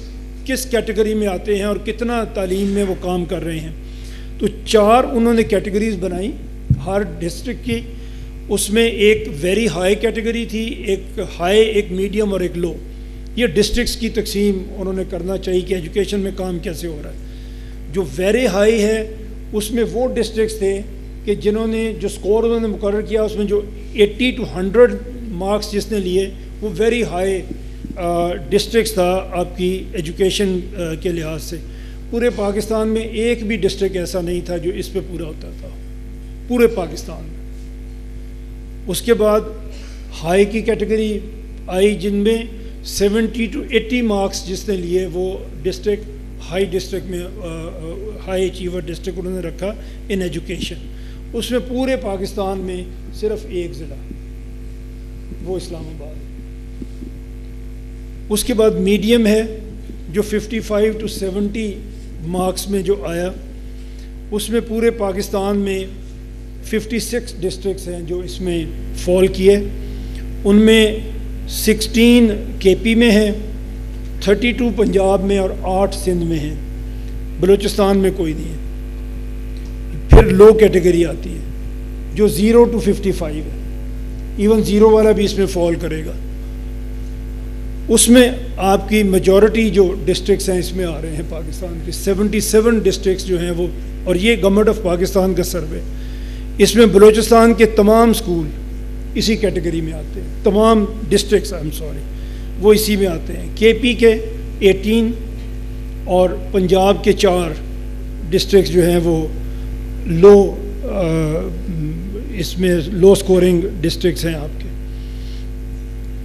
کس کیٹیگری میں آتے ہیں اور کتنا تعلیم میں وہ کام کر رہے ہیں. تو 4 انہوں نے کیٹیگریز بنائی ہر ڈسٹرکٹ کی. اس میں ایک ویری ہائی کیٹیگری تھی, ایک ہائی, ایک میڈیم اور ایک لو. یہ ڈسٹرکٹس کی تقسیم انہوں نے کرنا چاہیے کہ ایجوکیشن میں کام کیسے ہو رہا ہے. جو ویری ہائی ہے اس میں وہ ڈسٹرکٹس تھے کہ جنہوں نے جو سکور انہوں نے مقرر کیا اس میں جو 80 to 100 مارکس جس نے لیے وہ ویری ہائی ڈسٹرکٹس تھا آپ کی ایجوکیشن کے لحاظ سے. پورے پاکستان میں ایک بھی ڈسٹرکٹ ایسا نہیں تھا جو اس پہ پورا ہوتا تھا پورے پاکستان میں. اس کے بعد ہائی کی کیٹیگری آئی جن میں 70 to 80 مارکس جس نے لیے وہ ڈسٹرکٹ ہائی ڈسٹرکٹ میں ہائی اچیور ڈسٹرکٹ انہوں نے رکھا ان ایجوکیشن. اس میں پورے پاکستان میں صرف ایک ضلع وہ اسلام آباد ہے. اس کے بعد میڈیم ہے جو 55 to 70 مارکس میں جو آیا. اس میں پورے پاکستان میں 56 ڈسٹرکٹس ہیں جو اس میں فال کیے. ان میں 16 کے پی میں ہیں, 32 پنجاب میں اور 8 سندھ میں ہیں. بلوچستان میں کوئی نہیں ہے. پھر لو کیٹیگری آتی ہے جو 0 to 55 ہے. ایون 0 والا بھی اس میں فال کرے گا. اس میں آپ کی میجورٹی جو ڈسٹرکٹس ہیں اس میں آ رہے ہیں پاکستان کے 77 ڈسٹرکٹس جو ہیں وہ, اور یہ گورنمنٹ آف پاکستان کا سروے. اس میں بلوچستان کے تمام اسکول اسی کیٹیگری میں آتے ہیں, تمام ڈسٹرکٹس وہ اسی میں آتے ہیں. کے پی کے 18 اور پنجاب کے 4 ڈسٹرکٹس جو ہیں وہ لو اس میں لو سکورنگ ڈسٹرکٹس ہیں آپ کے.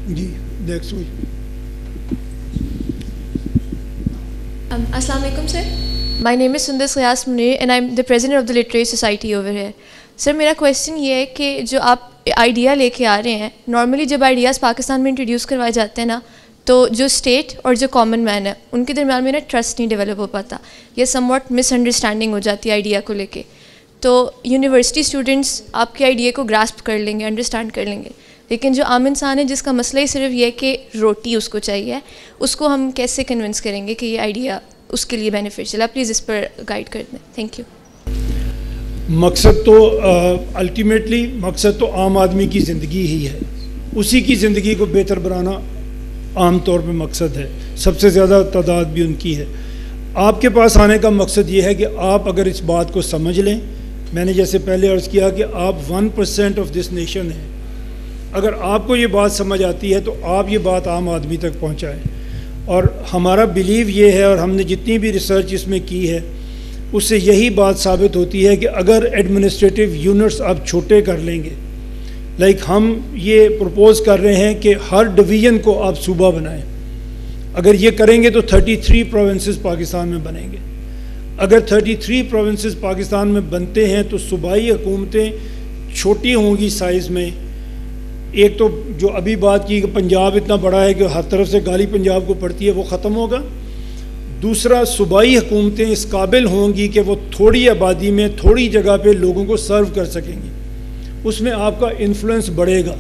جی نیکسٹ ویک. السلام علیکم سر. My name is Sundar Syas Munir and I'm the president of the Literary Society over here. سر میرا کویشچن یہ ہے کہ جو آپ آئیڈیا لے کے آ رہے ہیں, نارملی جب آئیڈیاز پاکستان میں انٹروڈیوس کروائے جاتے ہیں نا تو جو اسٹیٹ اور جو کامن مین ہے ان کے درمیان میں نا ٹرسٹ نہیں ڈیولپ ہو پاتا, یہ سم واٹ مس انڈرسٹینڈنگ ہو جاتی ہے آئیڈیا کو لے کے. تو یونیورسٹی اسٹوڈنٹس آپ کے آئیڈیا کو گراسپ کر لیں گے, انڈرسٹینڈ کر لیں گے, لیکن جو عام انسان ہے جس کا مسئلہ ہی صرف یہ ہے کہ روٹی اس کو چاہیے, اس کو ہم کیسے کنونس کریں گے کہ یہ آئیڈیا اس کے لیے بینیفیشیل ہے؟ پلیز اس پر گائیڈ کر دیں. Thank you. مقصد تو الٹیمیٹلی مقصد تو عام آدمی کی زندگی ہی ہے, اسی کی زندگی کو بہتر بنانا عام طور پہ مقصد ہے. سب سے زیادہ تعداد بھی ان کی ہے. آپ کے پاس آنے کا مقصد یہ ہے کہ آپ اگر اس بات کو سمجھ لیں, میں نے جیسے پہلے عرض کیا کہ آپ 1% آف دس نیشن ہیں, اگر آپ کو یہ بات سمجھ آتی ہے تو آپ یہ بات عام آدمی تک پہنچائیں. اور ہمارا بیلیو یہ ہے, اور ہم نے جتنی بھی ریسرچ اس میں کی ہے اس سے یہی بات ثابت ہوتی ہے کہ اگر ایڈمنسٹریٹو یونٹس آپ چھوٹے کر لیں گے, لائک ہم یہ پرپوز کر رہے ہیں کہ ہر ڈویژن کو آپ صوبہ بنائیں, اگر یہ کریں گے تو 33 پروونسز پاکستان میں بنیں گے. اگر 33 پروونسز پاکستان میں بنتے ہیں تو صوبائی حکومتیں چھوٹی ہوں گی سائز میں. ایک تو جو ابھی بات کی کہ پنجاب اتنا بڑا ہے کہ ہر طرف سے گالی پنجاب کو پڑتی ہے, وہ ختم ہوگا. دوسرا, صوبائی حکومتیں اس قابل ہوں گی کہ وہ تھوڑی آبادی میں تھوڑی جگہ پہ لوگوں کو سرو کر سکیں گی. اس میں آپ کا انفلوئنس بڑھے گا,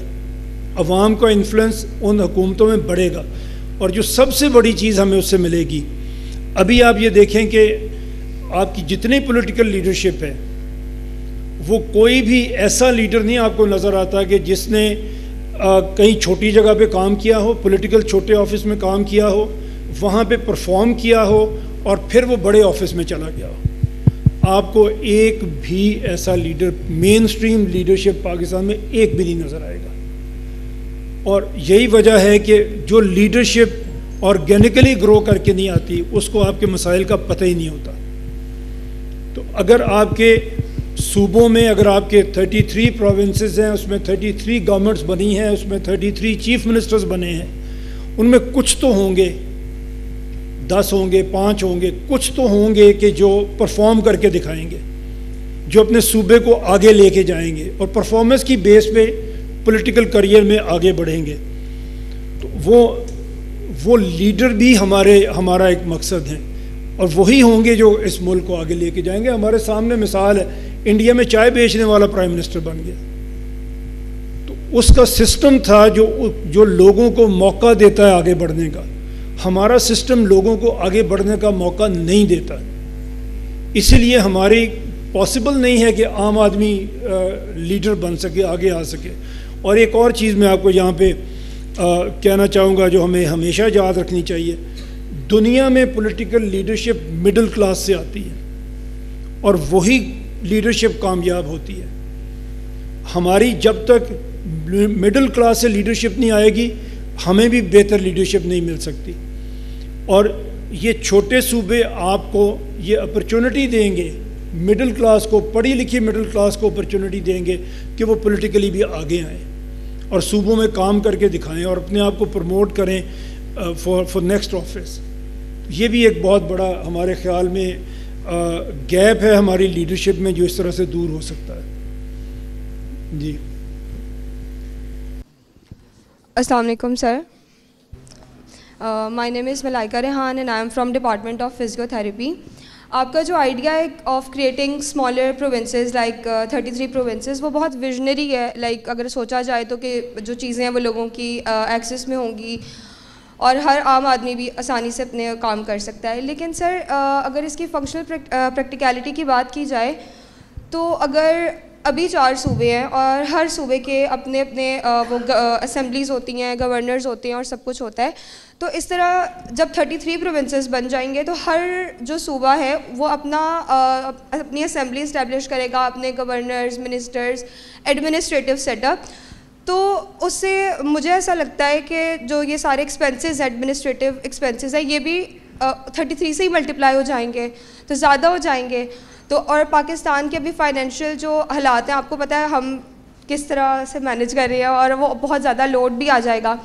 عوام کا انفلوئنس ان حکومتوں میں بڑھے گا. اور جو سب سے بڑی چیز ہمیں اس سے ملے گی, ابھی آپ یہ دیکھیں کہ آپ کی جتنی پولیٹیکل لیڈرشپ ہے وہ کوئی بھی ایسا لیڈر نہیں آپ کو نظر آتا کہ جس نے کہیں چھوٹی جگہ پہ کام کیا ہو, پولیٹیکل چھوٹے آفس میں کام کیا ہو, وہاں پہ پرفارم کیا ہو اور پھر وہ بڑے آفس میں چلا گیا ہو. آپ کو ایک بھی ایسا لیڈر مین سٹریم لیڈرشپ پاکستان میں ایک بھی نہیں نظر آئے گا. اور یہی وجہ ہے کہ جو لیڈرشپ آرگینیکلی گرو کر کے نہیں آتی اس کو آپ کے مسائل کا پتہ ہی نہیں ہوتا. تو اگر آپ کے صوبوں میں اگر آپ کے 33 پروونسز ہیں, اس میں 33 گورنمنٹس بنی ہیں, اس میں 33 چیف منسٹرز بنے ہیں, ان میں کچھ تو ہوں گے, 10 ہوں گے, 5 ہوں گے, کچھ تو ہوں گے کہ جو پرفارم کر کے دکھائیں گے, جو اپنے صوبے کو آگے لے کے جائیں گے اور پرفارمنس کی بیس پہ پولیٹیکل کریئر میں آگے بڑھیں گے. تو وہ لیڈر بھی ہمارا ایک مقصد ہے, اور وہی ہوں گے جو اس ملک کو آگے لے کے جائیں گے. ہمارے سامنے مثال ہے, انڈیا میں چائے بیچنے والا پرائم منسٹر بن گیا. تو اس کا سسٹم تھا جو لوگوں کو موقع دیتا ہے آگے بڑھنے کا. ہمارا سسٹم لوگوں کو آگے بڑھنے کا موقع نہیں دیتا، اسی لیے ہماری پاسبل نہیں ہے کہ عام آدمی لیڈر بن سکے، آگے آ سکے۔ اور ایک اور چیز میں آپ کو یہاں پہ کہنا چاہوں گا جو ہمیں ہمیشہ یاد رکھنی چاہیے، دنیا میں پولیٹیکل لیڈرشپ مڈل کلاس سے آتی ہے اور وہی لیڈرشپ کامیاب ہوتی ہے۔ ہماری جب تک مڈل کلاس سے لیڈرشپ نہیں آئے گی، ہمیں بھی بہتر لیڈرشپ نہیں مل سکتی۔ اور یہ چھوٹے صوبے آپ کو یہ اپرچونٹی دیں گے، مڈل کلاس کو، پڑھی لکھی مڈل کلاس کو اپرچونٹی دیں گے کہ وہ پولیٹیکلی بھی آگے آئیں اور صوبوں میں کام کر کے دکھائیں اور اپنے آپ کو پروموٹ کریں فار نیکسٹ آفس۔ یہ بھی ایک بہت بڑا ہمارے خیال میں گیپ ہے ہماری لیڈرشپ میں جو اس طرح سے دور ہو سکتا ہے۔ جی السلام علیکم سر، مائی نیم از ملائکہ Rehan and I am from department of physio therapy. آپ کا جو آئیڈیا ہے of creating smaller provinces like 33 provinces وہ بہت ویژنری ہے، لائک اگر سوچا جائے تو کہ جو چیزیں ہیں وہ لوگوں کی ایکسیس میں ہوں گی اور ہر عام آدمی بھی آسانی سے اپنے کام کر سکتا ہے۔ لیکن سر اگر اس کی فنکشنل پریکٹیکلٹی کی بات کی جائے تو اگر ابھی 4 صوبے ہیں اور ہر صوبے کے اپنے اپنے وہ اسمبلیز ہوتی ہیں، گورنرز ہوتے ہیں اور سب کچھ ہوتا ہے، تو اس طرح جب 33 پروونسز بن جائیں گے تو ہر جو صوبہ ہے وہ اپنی اسمبلی اسٹیبلش کرے گا، اپنے governors, ministers, administrative set up. تو اس سے مجھے ایسا لگتا ہے کہ جو یہ سارے ایکسپینسز ایڈمنسٹریٹو ایکسپینسز ہیں یہ بھی 33 سے ہی ملٹیپلائی ہو جائیں گے تو زیادہ ہو جائیں گے۔ تو اور پاکستان کے ابھی فائنینشیل جو حالات ہیں آپ کو پتہ ہے ہم کس طرح سے مینیج کر رہے ہیں اور وہ بہت زیادہ لوڈ بھی آ جائے گا۔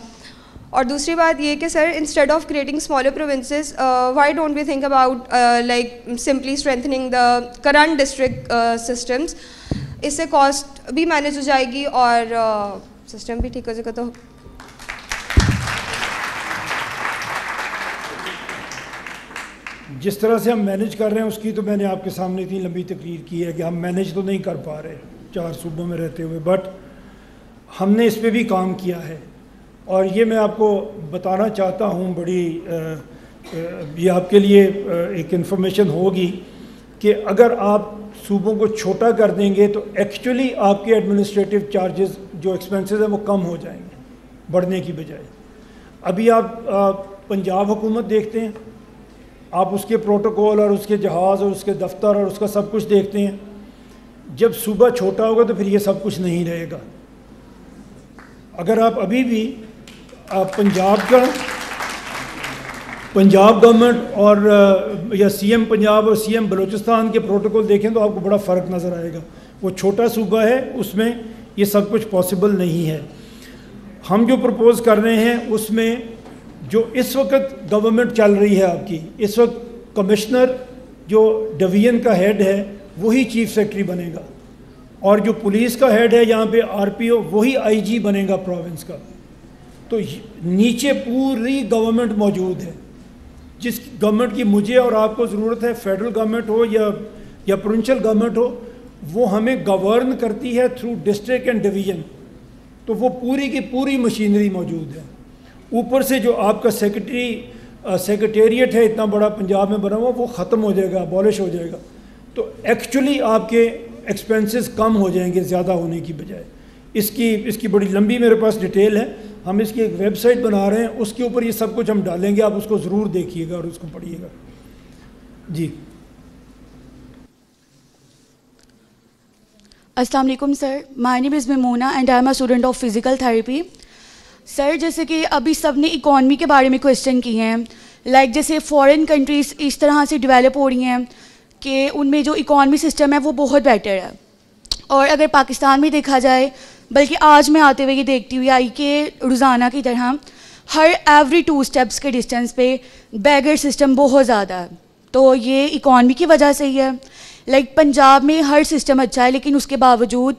اور دوسری بات یہ کہ sir instead of creating smaller provinces why don't we think about like simply strengthening the current district systems, اس سے کاسٹ بھی مینیج ہو جائے گی اور سسٹم بھی ٹھیک ہو جائے گا۔ تو جس طرح سے ہم مینیج کر رہے ہیں اس کی تو میں نے آپ کے سامنے اتنی لمبی تقریر کی ہے کہ ہم مینیج تو نہیں کر پا رہے 4 صوبوں میں رہتے ہوئے، بٹ ہم نے اس پہ بھی کام کیا ہے۔ اور یہ میں آپ کو بتانا چاہتا ہوں، بڑی یہ آپ کے لیے ایک انفارمیشن ہوگی کہ اگر آپ صوبوں کو چھوٹا کر دیں گے تو ایکچولی آپ کے ایڈمنسٹریٹو چارجز جو ایکسپینسز ہیں وہ کم ہو جائیں گے بڑھنے کی بجائے۔ ابھی آپ پنجاب حکومت دیکھتے ہیں، آپ اس کے پروٹوکول اور اس کے جہاز اور اس کے دفتر اور اس کا سب کچھ دیکھتے ہیں، جب صوبہ چھوٹا ہوگا تو پھر یہ سب کچھ نہیں رہے گا۔ اگر آپ ابھی بھی پنجاب گورنمنٹ اور یا سی ایم پنجاب اور سی ایم بلوچستان کے پروٹوکول دیکھیں تو آپ کو بڑا فرق نظر آئے گا۔ وہ چھوٹا صوبہ ہے، اس میں یہ سب کچھ پاسبل نہیں ہے۔ ہم جو پرپوز کر رہے ہیں اس میں جو اس وقت گورنمنٹ چل رہی ہے آپ کی، اس وقت کمشنر جو ڈویژن کا ہیڈ ہے وہی چیف سیکرٹری بنے گا، اور جو پولیس کا ہیڈ ہے یہاں پہ آر پی او وہی آئی جی بنے گا پروونس کا۔ تو نیچے پوری گورنمنٹ موجود ہے، جس گورنمنٹ کی مجھے اور آپ کو ضرورت ہے، فیڈرل گورنمنٹ ہو یا پروونشل گورنمنٹ ہو، وہ ہمیں گورن کرتی ہے تھرو ڈسٹرکٹ اینڈ ڈویژن۔ تو وہ پوری کی پوری مشینری موجود ہے۔ اوپر سے جو آپ کا سیکریٹریٹ ہے اتنا بڑا پنجاب میں بنا ہوا، وہ ختم ہو جائے گا، abolish ہو جائے گا۔ تو ایکچولی آپ کے ایکسپینسز کم ہو جائیں گے زیادہ ہونے کی بجائے۔ اس کی بڑی لمبی میرے پاس ڈیٹیل ہے، ہم اس کی ایک ویب سائٹ بنا رہے ہیں، اس کے اوپر یہ سب کچھ ہم ڈالیں گے، آپ اس کو ضرور دیکھیے گا اور اس کو پڑھیے گا۔ جی السلام علیکم sir, my name is Maimoona and I am a student of physical therapy. Sir جیسے کہ ابھی سب نے اکانومی کے بارے میں کویشچن کیے ہیں، لائک جیسے فورن کنٹریز اس طرح سے ڈیولپ ہو رہی ہیں کہ ان میں جو اکانومی سسٹم ہے وہ بہت بیٹر ہے، اور اگر پاکستان میں دیکھا جائے، بلکہ آج میں آتے ہوئے یہ دیکھتی ہوئی آئی کہ روزانہ کی طرح ہر ایوری 2 اسٹیپس کے ڈسٹینس پہ بیگر سسٹم بہت زیادہ ہے۔ تو یہ اکانومی کی وجہ سے ہی ہے۔ لائک پنجاب میں ہر سسٹم اچھا ہے لیکن اس کے باوجود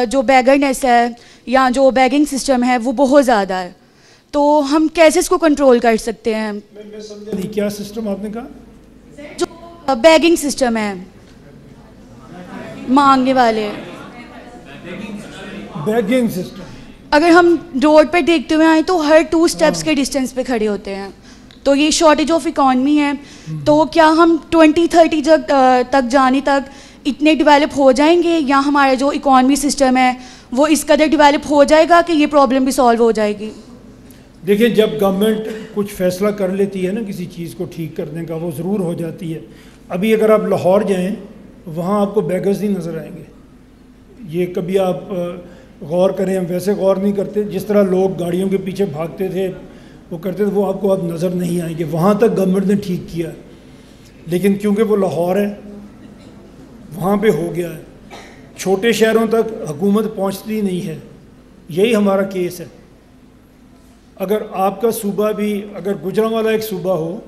جو بیگرنیس ہے یا جو بیگنگ سسٹم ہے وہ بہت زیادہ ہے۔ تو ہم کیسے اس کو کنٹرول کر سکتے ہیں؟ میں سمجھا نہیں، کیا سسٹم آپ نے کہا؟ جو بیگنگ سسٹم ہے، مانگنے والے، بیگنگ سسٹم۔ اگر ہم روڈ پہ دیکھتے ہوئے آئیں تو ہر 2 اسٹیپس کے ڈسٹینس پہ کھڑے ہوتے ہیں۔ تو یہ شارٹیج آف اکانمی ہے. تو کیا ہم 2030 تک جانے تک اتنے ڈیولپ ہو جائیں گے, یا ہمارا جو اکانمی سسٹم ہے وہ اس قدر ڈیولپ ہو جائے گا کہ یہ پرابلم بھی سالو ہو جائے گی؟ دیکھیں, جب گورنمنٹ کچھ فیصلہ کر لیتی ہے نا کسی چیز کو ٹھیک کرنے کا, وہ ضرور ہو جاتی ہے. ابھی اگر آپ لاہور جائیں وہاں آپ کو بیگرز نہیں نظر آئیں گے. یہ کبھی آپ غور کریں, ہم ویسے غور نہیں کرتے, جس طرح لوگ گاڑیوں کے پیچھے بھاگتے تھے وہ کرتے تھے, وہ آپ کو اب نظر نہیں آئیں گے. وہاں تک گورنمنٹ نے ٹھیک کیا, لیکن کیونکہ وہ لاہور ہے وہاں پہ ہو گیا ہے. چھوٹے شہروں تک حکومت پہنچتی نہیں ہے. یہی ہمارا کیس ہے. اگر آپ کا صوبہ بھی, اگر گوجرانوالا ایک صوبہ ہو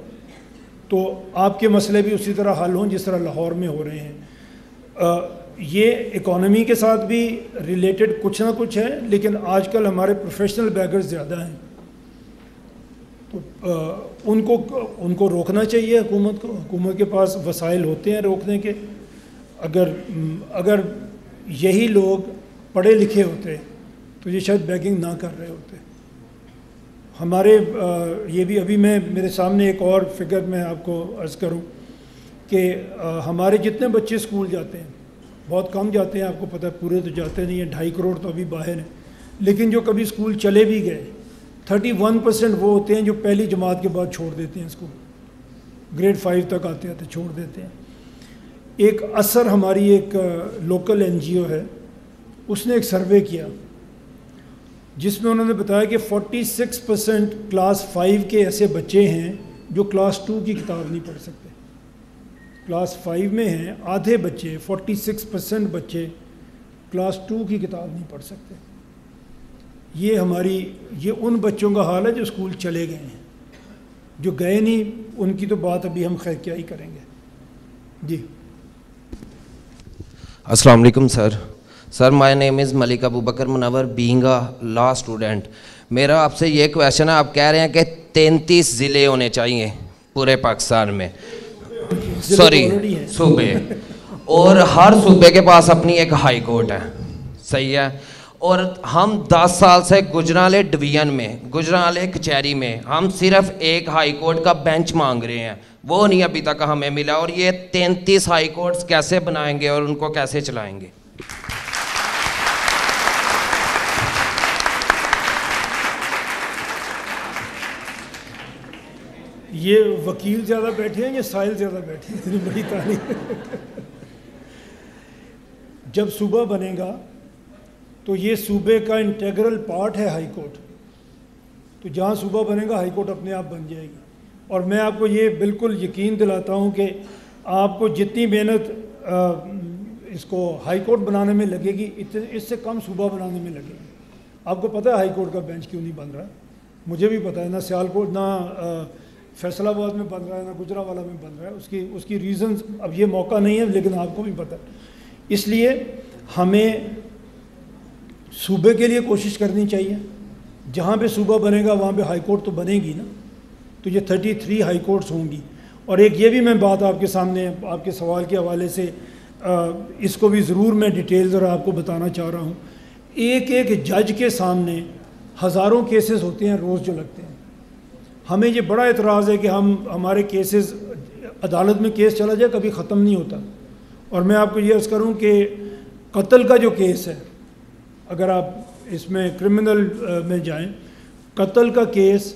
تو آپ کے مسئلے بھی اسی طرح حل ہوں جس طرح لاہور میں ہو رہے ہیں. یہ اکانومی کے ساتھ بھی ریلیٹڈ کچھ نہ کچھ ہے, لیکن آج کل ہمارے پروفیشنل بیگرز زیادہ ہیں, تو ان کو روکنا چاہیے حکومت کو. حکومت کے پاس وسائل ہوتے ہیں روکنے کے. اگر یہی لوگ پڑھے لکھے ہوتے تو یہ شاید بیگنگ نہ کر رہے ہوتے. ہمارے یہ بھی ابھی میرے سامنے ایک اور فگر میں آپ کو عرض کروں کہ ہمارے جتنے بچے اسکول جاتے ہیں, بہت کم جاتے ہیں, آپ کو پتہ ہے پورے تو جاتے نہیں ہیں, 2.5 کروڑ تو ابھی باہر ہیں, لیکن جو کبھی اسکول چلے بھی گئے 31% وہ ہوتے ہیں جو پہلی جماعت کے بعد چھوڑ دیتے ہیں اسکول, گریڈ 5 تک آتے آتے چھوڑ دیتے ہیں. ایک اثر ہماری ایک لوکل NGO ہے, اس نے ایک سروے کیا جس میں انہوں نے بتایا کہ 46% کلاس 5 کے ایسے بچے ہیں جو کلاس 2 کی کتاب نہیں پڑھ سکتے. کلاس 5 میں ہیں آدھے بچے, 46% بچے کلاس 2 کی کتاب نہیں پڑھ سکتے. یہ ان بچوں کا حال ہے جو اسکول چلے گئے ہیں. جو گئے نہیں ان کی تو بات ابھی ہم خیر کیا ہی کریں گے. جی السلام علیکم sir my name is Malik Abu Bakr Munawar, being a law student. میرا آپ سے یہ کویشچن ہے, آپ کہہ رہے ہیں کہ 33 ضلع ہونے چاہیے پورے پاکستان میں, صوبے, اور ہر صوبے کے پاس اپنی ایک ہائی کورٹ ہے, صحیح ہے, اور ہم 10 سال سے گجرانوالے ڈویژن میں, گجرانوالے کچہری میں ہم صرف ایک ہائی کورٹ کا بینچ مانگ رہے ہیں, وہ نہیں ابھی تک ہمیں ملا. اور یہ 33 ہائی کورٹس کیسے بنائیں گے اور ان کو کیسے چلائیں گے؟ یہ وکیل زیادہ بیٹھے ہیں یا سائل زیادہ بیٹھے ہیں؟ اتنی بڑی تعریف. جب صوبہ بنے گا تو یہ صوبے کا انٹیگرل پارٹ ہے ہائی کورٹ. تو جہاں صوبہ بنے گا ہائی کورٹ اپنے آپ بن جائے گی. اور میں آپ کو یہ بالکل یقین دلاتا ہوں کہ آپ کو جتنی محنت اس کو ہائی کورٹ بنانے میں لگے گی اس سے کم صوبہ بنانے میں لگے گی. آپ کو پتہ ہے ہائی کورٹ کا بینچ کیوں نہیں بن رہا؟ مجھے بھی پتہ ہے, نہ سیالکوٹ, نہ فیصل آباد میں بن رہا ہے, نہ گجرانوالا میں بن رہا ہے. اس کی ریزنز اب یہ موقع نہیں ہے, لیکن آپ کو بھی پتہ ہے. اس لیے ہمیں صوبے کے لیے کوشش کرنی چاہیے. جہاں پہ صوبہ بنے گا وہاں پہ ہائی کورٹ تو بنے گی نا, تو یہ 33 ہائی کورٹس ہوں گی. اور ایک یہ بھی میں بات آپ کے سامنے آپ کے سوال کے حوالے سے اس کو بھی ضرور میں ڈیٹیل ذرا آپ کو بتانا چاہ رہا ہوں. ایک جج کے سامنے ہزاروں کیسز ہوتے ہیں روز جو لگتے ہیں. ہمیں یہ بڑا اعتراض ہے کہ ہمارے کیسز عدالت میں کیس چلا جائے کبھی ختم نہیں ہوتا. اور میں آپ کو یہ عرض کروں کہ قتل کا جو کیس ہے, اگر آپ اس میں کرمنل میں جائیں, قتل کا کیس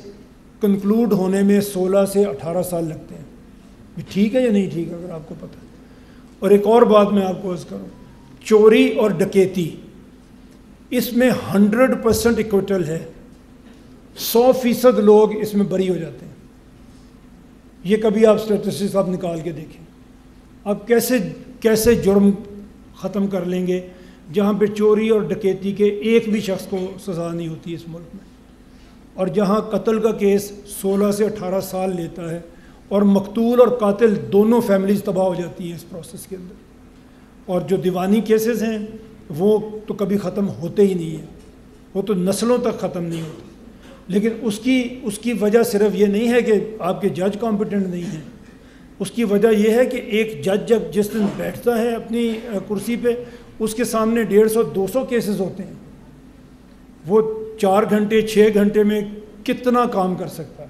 کنکلوڈ ہونے میں 16 سے 18 سال لگتے ہیں. یہ ٹھیک ہے یا نہیں ٹھیک ہے اگر آپ کو پتہ ہے؟ اور ایک اور بات میں آپ کو عرض کروں, چوری اور ڈکیتی اس میں 100% ایکویٹل ہے, 100% لوگ اس میں بری ہو جاتے ہیں. یہ کبھی آپ اسٹیٹسٹکس آپ نکال کے دیکھیں, آپ کیسے جرم ختم کر لیں گے جہاں پہ چوری اور ڈکیتی کے ایک بھی شخص کو سزا نہیں ہوتی اس ملک میں, اور جہاں قتل کا کیس 16 سے 18 سال لیتا ہے, اور مقتول اور قاتل دونوں فیملیز تباہ ہو جاتی ہیں اس پروسیس کے اندر. اور جو دیوانی کیسز ہیں وہ تو کبھی ختم ہوتے ہی نہیں ہیں, وہ تو نسلوں تک ختم نہیں ہوتے. لیکن اس کی وجہ صرف یہ نہیں ہے کہ آپ کے جج کمپیٹنٹ نہیں ہیں. اس کی وجہ یہ ہے کہ ایک جج جب جس دن بیٹھتا ہے اپنی کرسی پہ, اس کے سامنے 150-200 کیسز ہوتے ہیں. وہ 4 گھنٹے 6 گھنٹے میں کتنا کام کر سکتا ہے.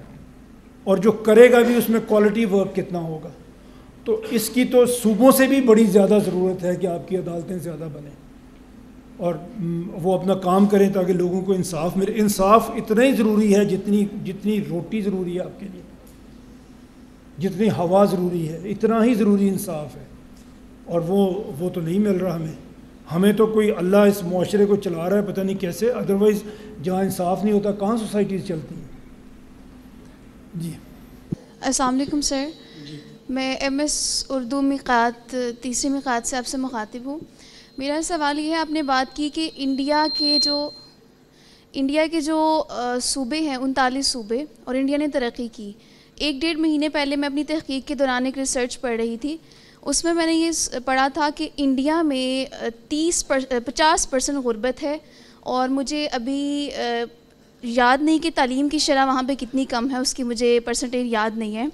اور جو کرے گا بھی اس میں کوالٹی ورک کتنا ہوگا. تو اس کی تو صوبوں سے بھی بڑی زیادہ ضرورت ہے کہ آپ کی عدالتیں زیادہ بنیں اور وہ اپنا کام کریں تاکہ لوگوں کو انصاف ملے. انصاف اتنا ہی ضروری ہے جتنی روٹی ضروری ہے آپ کے لیے, جتنی ہوا ضروری ہے, اتنا ہی ضروری انصاف ہے. اور وہ تو نہیں مل رہا ہمیں تو کوئی اللہ اس معاشرے کو چلا رہا ہے پتہ نہیں کیسے, ادروائز جہاں انصاف نہیں ہوتا کہاں سوسائٹیز چلتی ہیں. جی السلام علیکم سر. میں ایم ایس اردو مقات تیسری مقات سے آپ سے مخاطب ہوں. میرا سوال یہ ہے, آپ نے بات کی کہ انڈیا کے جو صوبے ہیں 39 صوبے, اور انڈیا نے ترقی کی. 1-1.5 مہینے پہلے میں اپنی تحقیق کے دوران ایک ریسرچ پڑھ رہی تھی, اس میں نے یہ پڑھا تھا کہ انڈیا میں 50% غربت ہے, اور مجھے ابھی یاد نہیں کہ تعلیم کی شرح وہاں پہ کتنی کم ہے, اس کی مجھے پرسنٹیج یاد نہیں ہے.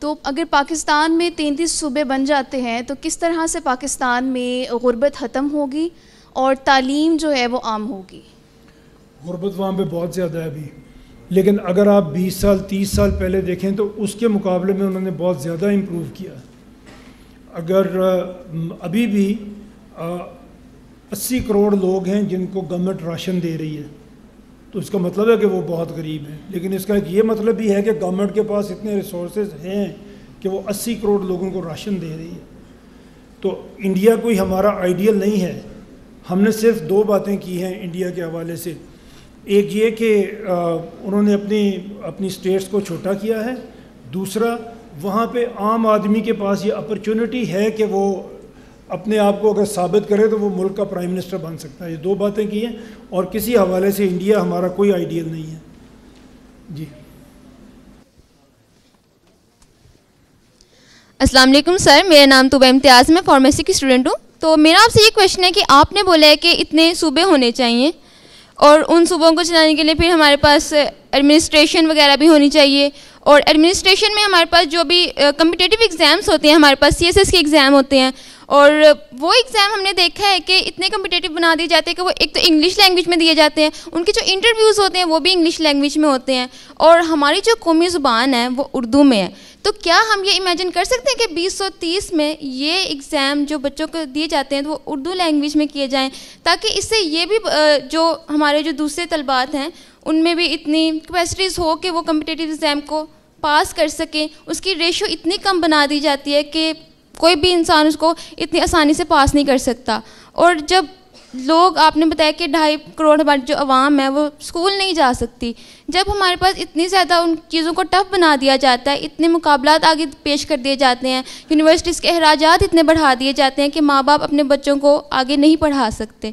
تو اگر پاکستان میں 33 صوبے بن جاتے ہیں تو کس طرح سے پاکستان میں غربت ختم ہوگی اور تعلیم جو ہے وہ عام ہوگی؟ غربت وہاں پہ بہت زیادہ ہے ابھی, لیکن اگر آپ 20 سال 30 سال پہلے دیکھیں تو اس کے مقابلے میں انہوں نے بہت زیادہ امپروو کیا. اگر ابھی بھی 80 کروڑ لوگ ہیں جن کو گورنمنٹ راشن دے رہی ہے تو اس کا مطلب ہے کہ وہ بہت غریب ہیں, لیکن اس کا ایک یہ مطلب بھی ہے کہ گورنمنٹ کے پاس اتنے ریسورسز ہیں کہ وہ 80 کروڑ لوگوں کو راشن دے رہی ہے. تو انڈیا کوئی ہمارا آئیڈیل نہیں ہے. ہم نے صرف 2 باتیں کی ہیں انڈیا کے حوالے سے. ایک یہ کہ انہوں نے اپنی اسٹیٹس کو چھوٹا کیا ہے, دوسرا وہاں پہ عام آدمی کے پاس یہ اپرچونٹی ہے کہ وہ اپنے آپ کو اگر ثابت کرے تو وہ ملک کا پرائم منسٹر بن سکتا ہے. یہ 2 باتیں کی ہیں, اور کسی حوالے سے انڈیا ہمارا کوئی آئیڈیل نہیں ہے. جی السلام علیکم سر, میرا نام طوبہ امتیاز, میں فارمیسی کی اسٹوڈنٹ ہوں. تو میرا آپ سے یہ کویشچن ہے کہ آپ نے بولا ہے کہ اتنے صوبے ہونے چاہیے, اور ان صوبوں کو چلانے کے لیے پھر ہمارے پاس ایڈمنسٹریشن وغیرہ بھی ہونی چاہیے, اور ایڈمنسٹریشن میں ہمارے پاس جو بھی کمپٹیٹیو ایگزامس ہوتے ہیں, ہمارے پاس CSS کے ایگزام ہوتے ہیں, اور وہ ایگزام ہم نے دیکھا ہے کہ اتنے کمپٹیٹیو بنا دیے جاتے ہیں کہ وہ ایک تو انگلش لینگویج میں دیے جاتے ہیں, ان کے جو انٹرویوز ہوتے ہیں وہ بھی انگلش لینگویج میں ہوتے ہیں, اور ہماری جو قومی زبان ہے وہ اردو میں ہے. تو کیا ہم یہ امیجن کر سکتے ہیں کہ 2030 میں یہ ایگزام جو بچوں کو دیے جاتے ہیں تو وہ اردو لینگویج میں کیے جائیں, تاکہ اس سے یہ بھی جو ہمارے جو دوسرے طلبات ہیں ان میں بھی اتنی کیپیسٹیز ہو کہ وہ کمپٹیٹیو ایگزام کو پاس کر سکیں. اس کی ریشو اتنی کم بنا دی جاتی ہے کہ کوئی بھی انسان اس کو اتنی آسانی سے پاس نہیں کر سکتا. اور جب لوگ, آپ نے بتایا کہ 2.5 کروڑ ہماری جو عوام ہے وہ اسکول نہیں جا سکتی, جب ہمارے پاس اتنی زیادہ ان چیزوں کو ٹف بنا دیا جاتا ہے, اتنے مقابلات آگے پیش کر دیے جاتے ہیں, یونیورسٹیز کے اخراجات اتنے بڑھا دیے جاتے ہیں کہ ماں باپ اپنے بچوں کو آگے نہیں پڑھا سکتے,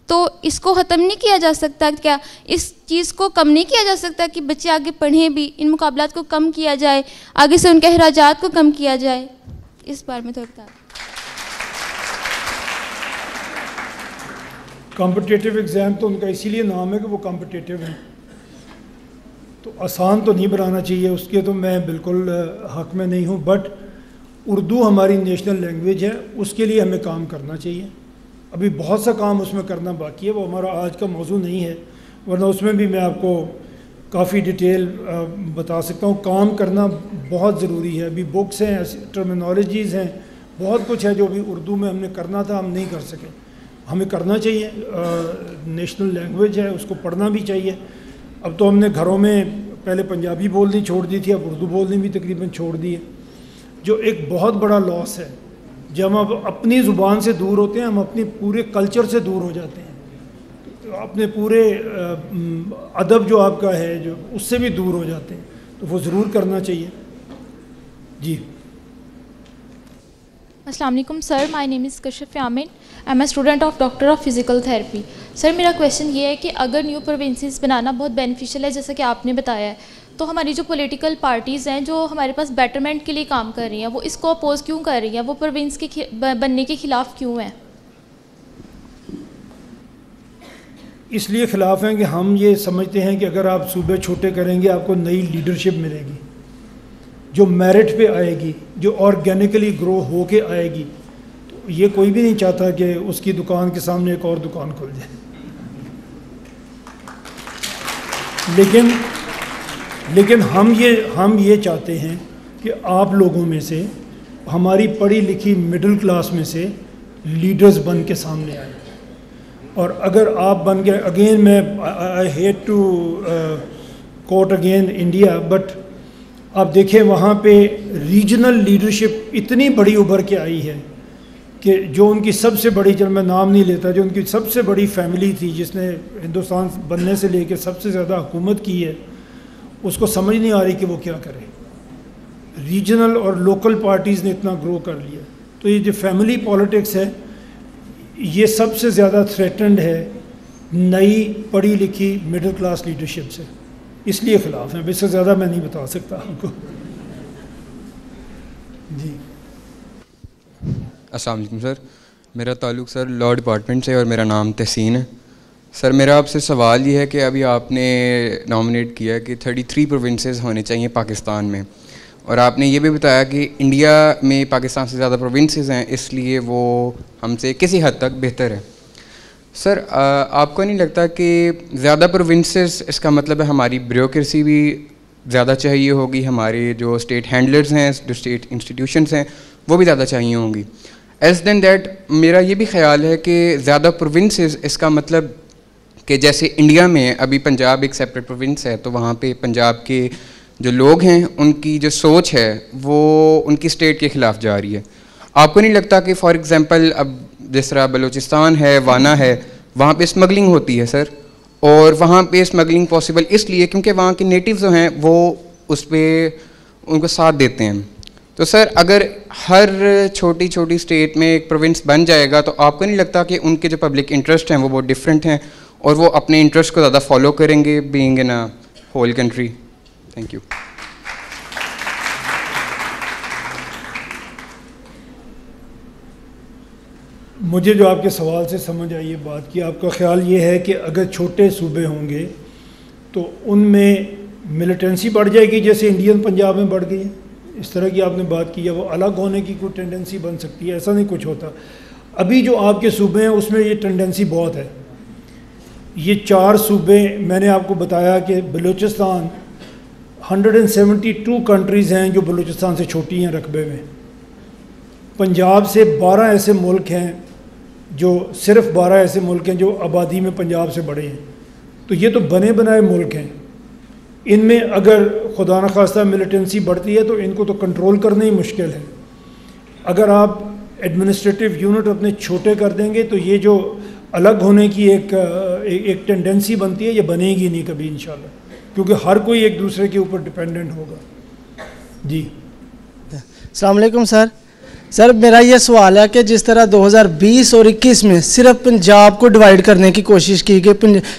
تو اس کو ختم نہیں کیا جا سکتا؟ کیا اس چیز کو کم نہیں کیا جا سکتا کہ بچے آگے پڑھیں بھی, ان مقابلات کو کم کیا جائے, آگے سے ان کے اخراجات کو کم کیا جائے؟ اس بارے میں تھوڑا بتا دیں. کمپٹیٹیو ایگزام تو ان کا اسی لیے نام ہے کہ وہ کمپٹیٹیو ہیں, تو آسان تو نہیں بنانا چاہیے, اس کے تو میں بالکل حق میں نہیں ہوں. بٹ اردو ہماری نیشنل لینگویج ہے, اس کے لیے ہمیں کام کرنا چاہیے. ابھی بہت سا کام اس میں کرنا باقی ہے, وہ ہمارا آج کا موضوع نہیں ہے, ورنہ اس میں بھی میں آپ کو کافی ڈیٹیل بتا سکتا ہوں. کام کرنا بہت ضروری ہے. ابھی بکس ہیں, ٹرمینالوجیز ہیں, بہت کچھ ہے جو ابھی اردو میں ہم نے کرنا تھا, ہم نہیں کر سکے. ہمیں کرنا چاہیے, نیشنل لینگویج ہے, اس کو پڑھنا بھی چاہیے. اب تو ہم نے گھروں میں پہلے پنجابی بولنی چھوڑ دی تھی, اب اردو بولنی بھی تقریباً چھوڑ دی ہے, جو ایک بہت بڑا لاس ہے. جب ہم اپنی زبان سے دور ہوتے ہیں, ہم اپنے پورے کلچر سے دور ہو جاتے ہیں, اپنے پورے ادب جو آپ کا ہے جو اس سے بھی دور ہو جاتے ہیں, تو وہ ضرور کرنا چاہیے. جی السلام علیکم sir, my name is Kashaf Yamin, I am a student of doctor of physical therapy. Sir میرا کویشچن یہ ہے کہ اگر نیو پروونسز بنانا بہت بینیفیشیل ہے جیسا کہ آپ نے بتایا ہے, تو ہماری جو پولیٹیکل پارٹیز ہیں جو ہمارے پاس بیٹرمنٹ کے لیے کام کر رہی ہیں, وہ اس کو اپوز کیوں کر رہی ہیں, وہ پروونس کے بننے کے خلاف کیوں ہیں؟ اس لیے خلاف ہیں کہ ہم یہ سمجھتے ہیں کہ اگر آپ صوبے چھوٹے کریں گے آپ کو نئی لیڈرشپ ملے گی جو میرٹ پہ آئے گی, جو آرگینکلی گرو ہو کے آئے گی. تو یہ کوئی بھی نہیں چاہتا کہ اس کی دکان کے سامنے ایک اور دکان کھل جائے. لیکن ہم یہ چاہتے ہیں کہ آپ لوگوں میں سے ہماری پڑھی لکھی مڈل کلاس میں سے لیڈرز بن کے سامنے آئیں. اور اگر آپ بن گئے, اگین میں I hate to quote again India, but آپ دیکھیں وہاں پہ ریجنل لیڈرشپ اتنی بڑی ابھر کے آئی ہے کہ جو ان کی سب سے بڑی, جب میں نام نہیں لیتا, جو ان کی سب سے بڑی فیملی تھی جس نے ہندوستان بننے سے لے کے سب سے زیادہ حکومت کی ہے, اس کو سمجھ نہیں آ رہی کہ وہ کیا کرے. ریجنل اور لوکل پارٹیز نے اتنا گرو کر لیا. تو یہ جو فیملی پالیٹکس ہے یہ سب سے زیادہ تھریٹنڈ ہے نئی پڑھی لکھی مڈل کلاس لیڈرشپ سے, اس لیے خلاف ہیں. اس سے زیادہ میں نہیں بتا سکتا آپ کو. جی السلام علیکم سر, میرا تعلق سر لاء ڈپارٹمنٹ سے اور میرا نام تحسین ہے. سر میرا آپ سے سوال یہ ہے کہ ابھی آپ نے نامنیٹ کیا کہ 33 پروونسز ہونے چاہیے پاکستان میں, اور آپ نے یہ بھی بتایا کہ انڈیا میں پاکستان سے زیادہ پروونسز ہیں, اس لیے وہ ہم سے کسی حد تک بہتر ہے. سر آپ کو نہیں لگتا کہ زیادہ پروونسز اس کا مطلب ہے ہماری بیوروکریسی بھی زیادہ چاہیے ہوگی, ہمارے جو اسٹیٹ ہینڈلرز ہیں, جو اسٹیٹ انسٹیٹیوشنز ہیں وہ بھی زیادہ چاہیے ہوں گی. ایز دین دیٹ میرا یہ بھی خیال ہے کہ زیادہ پروونسز اس کا مطلب کہ جیسے انڈیا میں ابھی پنجاب ایک سیپریٹ پروونس ہے, تو وہاں پہ پنجاب کے جو لوگ ہیں ان کی جو سوچ ہے وہ ان کی اسٹیٹ کے خلاف جا رہی ہے. آپ کو نہیں لگتا کہ فار ایگزامپل اب جس طرح بلوچستان ہے, وانا ہے, وہاں پہ اسمگلنگ ہوتی ہے سر, اور وہاں پہ اسمگلنگ پاسبل اس لیے کیونکہ وہاں کے نیٹیوز جو ہیں وہ اس پہ ان کو ساتھ دیتے ہیں. تو سر اگر ہر چھوٹی چھوٹی اسٹیٹ میں ایک پروونس بن جائے گا تو آپ کو نہیں لگتا کہ ان کے جو پبلک انٹرسٹ ہیں وہ بہت ڈفرینٹ ہیں اور وہ اپنے انٹرسٹ کو زیادہ فالو کریں گے being in a whole country? Thank you. مجھے جو آپ کے سوال سے سمجھ آئی یہ بات کہ آپ کا خیال یہ ہے کہ اگر چھوٹے صوبے ہوں گے تو ان میں ملیٹنسی بڑھ جائے گی جیسے انڈین پنجاب میں بڑھ گئی ہے, اس طرح کی آپ نے بات کی ہے, وہ الگ ہونے کی کوئی ٹینڈنسی بن سکتی ہے. ایسا نہیں کچھ ہوتا. ابھی جو آپ کے صوبے ہیں اس میں یہ ٹینڈنسی بہت ہے. یہ 4 صوبے میں نے آپ کو بتایا کہ بلوچستان 172 کنٹریز ہیں جو بلوچستان سے چھوٹی ہیں رقبے میں. پنجاب سے 12 ایسے ملک ہیں جو صرف 12 ایسے ملک ہیں جو آبادی میں پنجاب سے بڑے ہیں. تو یہ تو بنے بنائے ملک ہیں. ان میں اگر خدا نخواستہ ملیٹنسی بڑھتی ہے تو ان کو تو کنٹرول کرنا ہی مشکل ہے. اگر آپ ایڈمنسٹریٹو یونٹ اپنے چھوٹے کر دیں گے تو یہ جو الگ ہونے کی ایک ٹینڈنسی بنتی ہے یہ بنے گی نہیں کبھی انشاءاللہ, کیونکہ ہر کوئی ایک دوسرے کے اوپر ڈپینڈنٹ ہوگا. جی السلام علیکم سر. سر میرا یہ سوال ہے کہ جس طرح 2020 اور 21 میں صرف پنجاب کو ڈیوائیڈ کرنے کی کوشش کی کہ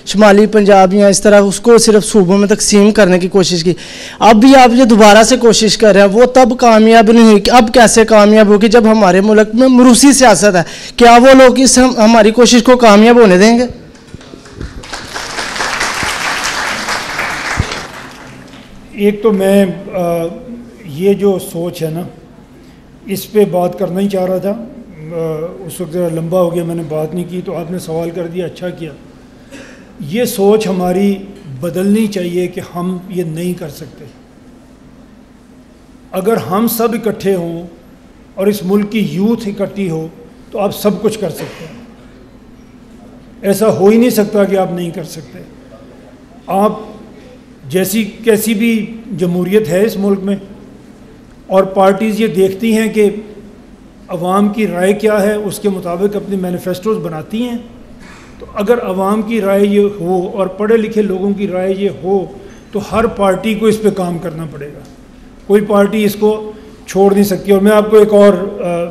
شمالی پنجاب یا اس طرح اس کو صرف صوبوں میں تقسیم کرنے کی کوشش کی, اب بھی آپ یہ دوبارہ سے کوشش کر رہے ہیں, وہ تب کامیاب نہیں ہوئی. اب کیسے کامیاب ہوگی جب ہمارے ملک میں موروثی سیاست ہے؟ کیا وہ لوگ اس ہماری کوشش کو کامیاب ہونے دیں گے؟ ایک تو میں یہ جو سوچ ہے نا اس پہ بات کرنا ہی چاہ رہا تھا, اس وقت ذرا لمبا ہو گیا میں نے بات نہیں کی, تو آپ نے سوال کر دیا, اچھا کیا. یہ سوچ ہماری بدلنی چاہیے کہ ہم یہ نہیں کر سکتے. اگر ہم سب اکٹھے ہوں اور اس ملک کی یوتھ اکٹھی ہو تو آپ سب کچھ کر سکتے ہیں. ایسا ہو ہی نہیں سکتا کہ آپ نہیں کر سکتے. آپ جیسی کیسی بھی جمہوریت ہے اس ملک میں اور پارٹیز یہ دیکھتی ہیں کہ عوام کی رائے کیا ہے, اس کے مطابق اپنے مینیفیسٹوز بناتی ہیں. تو اگر عوام کی رائے یہ ہو اور پڑھے لکھے لوگوں کی رائے یہ ہو تو ہر پارٹی کو اس پہ کام کرنا پڑے گا. کوئی پارٹی اس کو چھوڑ نہیں سکتی. اور میں آپ کو ایک اور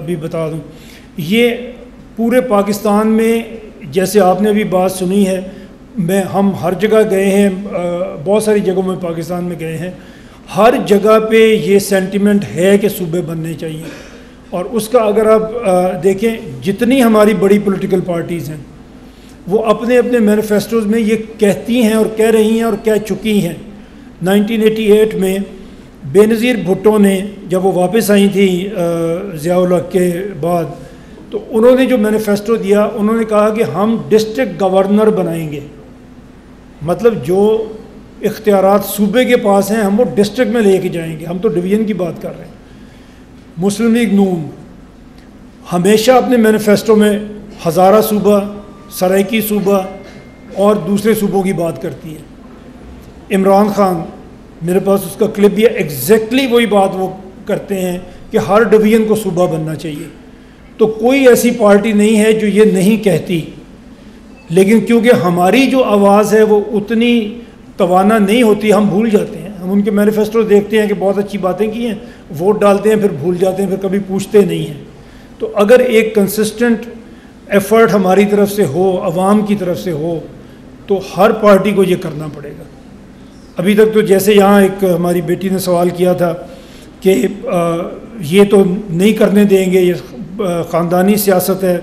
بھی بتا دوں, یہ پورے پاکستان میں جیسے آپ نے ابھی بات سنی ہے, ہم ہر جگہ گئے ہیں, بہت ساری جگہوں میں پاکستان میں گئے ہیں, ہر جگہ پہ یہ سینٹیمنٹ ہے کہ صوبے بننے چاہیے. اور اس کا اگر آپ دیکھیں جتنی ہماری بڑی پولیٹیکل پارٹیز ہیں وہ اپنے اپنے مینیفیسٹوز میں یہ کہتی ہیں اور کہہ رہی ہیں اور کہہ چکی ہیں. 1988 میں بے نظیر بھٹو نے جب وہ واپس آئی تھی ضیاء الحق کے بعد, تو انہوں نے جو مینیفیسٹو دیا انہوں نے کہا کہ ہم ڈسٹرکٹ گورنر بنائیں گے. مطلب جو اختیارات صوبے کے پاس ہیں, ہم وہ ڈسٹرکٹ میں لے کے جائیں گے. ہم تو ڈویژن کی بات کر رہے ہیں. مسلم لیگ نون ہمیشہ اپنے مینیفیسٹو میں ہزارہ صوبہ, سرائکی صوبہ اور دوسرے صوبوں کی بات کرتی ہے. عمران خان, میرے پاس اس کا کلپ بھی ہے, ایگزیکٹلی وہی بات وہ کرتے ہیں کہ ہر ڈویژن کو صوبہ بننا چاہیے. تو کوئی ایسی پارٹی نہیں ہے جو یہ نہیں کہتی, لیکن کیونکہ ہماری جو آواز ہے وہ اتنی توانا نہیں ہوتی, ہم بھول جاتے ہیں. ہم ان کے مینیفیسٹو دیکھتے ہیں کہ بہت اچھی باتیں کی ہیں, ووٹ ڈالتے ہیں, پھر بھول جاتے ہیں, پھر کبھی پوچھتے نہیں ہیں. تو اگر ایک کنسسٹنٹ ایفرٹ ہماری طرف سے ہو, عوام کی طرف سے ہو, تو ہر پارٹی کو یہ کرنا پڑے گا. ابھی تک تو جیسے یہاں ایک ہماری بیٹی نے سوال کیا تھا کہ یہ تو نہیں کرنے دیں گے, یہ خاندانی سیاست ہے.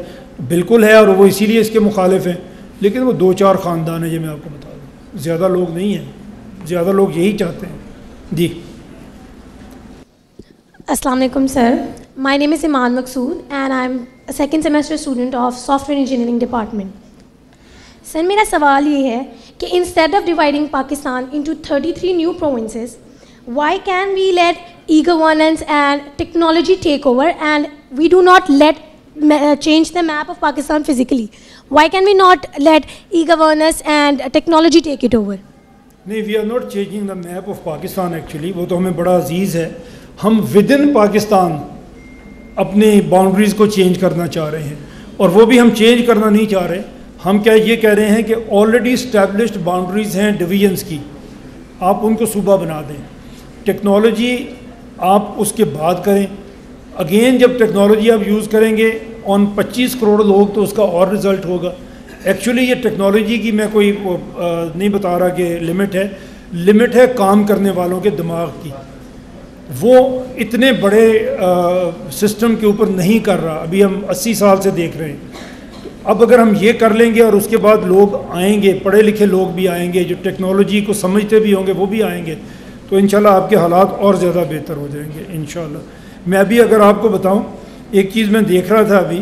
بالکل ہے, اور وہ اسی لیے اس کے مخالف ہیں, لیکن وہ 2-4 خاندان ہیں, یہ میں آپ کو بتا دوں, زیادہ لوگ نہیں ہیں. زیادہ لوگ یہی چاہتے ہیں. جی السلام علیکم sir, my name is Iman Maqsood and I am second semester student of software engineering department. Sir میرا سوال یہ ہے کہ instead of dividing Pakistan into 33 new provinces, why can we let e governance and technology take over and we do not let change the map of Pakistan physically? Why can we not let e-governance and technology take it over? نہیں, we are not changing the map of Pakistan. Actually وہ تو ہمیں بڑا عزیز ہے. ہم with in Pakistan اپنی boundaries کو change کرنا چاہ رہے ہیں, اور وہ بھی ہم چینج کرنا نہیں چاہ رہے. ہم کیا یہ کہہ رہے ہیں کہ آلریڈی اسٹیبلشڈ باؤنڈریز ہیں ڈویژنس کی, آپ ان کو صوبہ بنا دیں. ٹیکنالوجی آپ اس کے بعد کریں. اگین جب ٹیکنالوجی آپ یوز کریں گے آن 25 کروڑ لوگ, تو اس کا اور رزلٹ ہوگا. ایکچولی یہ ٹیکنالوجی کی میں کوئی نہیں بتا رہا کہ لمٹ ہے کام کرنے والوں کے دماغ کی. وہ اتنے بڑے سسٹم کے اوپر نہیں کر رہا. ابھی ہم 80 سال سے دیکھ رہے ہیں. اب اگر ہم یہ کر لیں گے اور اس کے بعد لوگ آئیں گے, پڑھے لکھے لوگ بھی آئیں گے, جو ٹیکنالوجی کو سمجھتے بھی ہوں گے وہ بھی آئیں گے, تو انشاءاللہ آپ کے حالات اور زیادہ بہتر ہو جائیں گے انشاءاللہ. میں ابھی اگر آپ کو بتاؤں, ایک چیز میں دیکھ رہا تھا ابھی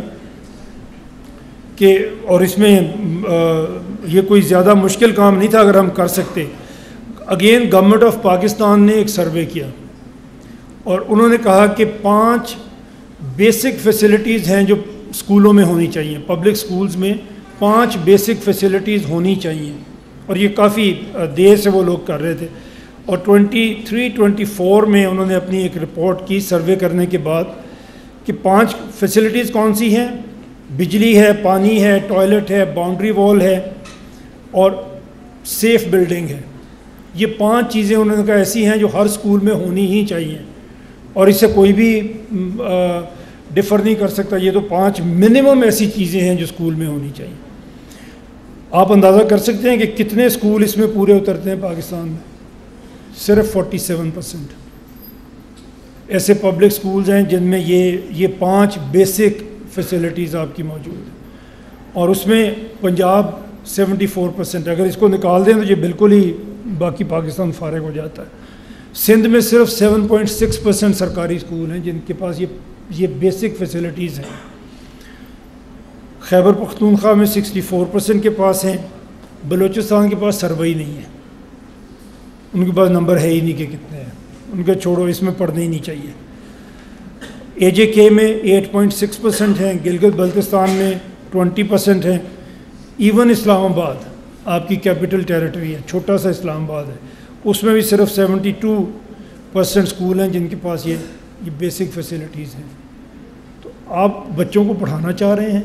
کہ, اور اس میں یہ کوئی زیادہ مشکل کام نہیں تھا اگر ہم کر سکتے. اگین گورنمنٹ آف پاکستان نے ایک سروے کیا اور انہوں نے کہا کہ 5 بیسک فیسلٹیز ہیں جو اسکولوں میں ہونی چاہیے. پبلک اسکولز میں 5 بیسک فیسلٹیز ہونی چاہیے, اور یہ کافی دیر سے وہ لوگ کر رہے تھے. اور 23-24 میں انہوں نے اپنی ایک رپورٹ کی سروے کرنے کے بعد کہ 5 فیسلٹیز کون سی ہیں. بجلی ہے, پانی ہے, ٹوائلٹ ہے, باؤنڈری وال ہے, اور سیف بلڈنگ ہے. یہ 5 چیزیں انہوں نے کہا ایسی ہیں جو ہر اسکول میں ہونی ہی چاہیے, اور اس سے کوئی بھی ڈفر نہیں کر سکتا. یہ تو 5 منیمم ایسی چیزیں ہیں جو اسکول میں ہونی چاہیے. آپ اندازہ کر سکتے ہیں کہ کتنے اسکول اس میں پورے اترتے ہیں پاکستان میں؟ صرف 47% ایسے پبلک اسکولز ہیں جن میں یہ 5 بیسک فیسلٹیز آپ کی موجود ہیں, اور اس میں پنجاب 74%. اگر اس کو نکال دیں تو یہ بالکل ہی باقی پاکستان فارغ ہو جاتا ہے. سندھ میں صرف 7.6% سرکاری اسکول ہیں جن کے پاس یہ بیسک فیسلٹیز ہیں. خیبر پختونخوا میں 64% کے پاس ہیں. بلوچستان کے پاس سروے ہی نہیں ہے, ان کے پاس نمبر ہے ہی نہیں کہ کتنے ہیں. ان کے چھوڑو, اس میں پڑھنا ہی نہیں چاہیے. اے جے کے میں 8.6% ہیں. گلگت بلتستان میں 20% ہیں. ایون اسلام آباد آپ کی کیپٹل ٹیریٹری ہے, چھوٹا سا اسلام آباد ہے, اس میں بھی صرف 72% اسکول ہیں جن کے پاس یہ بیسک فیسلٹیز ہیں. تو آپ بچوں کو پڑھانا چاہ رہے ہیں,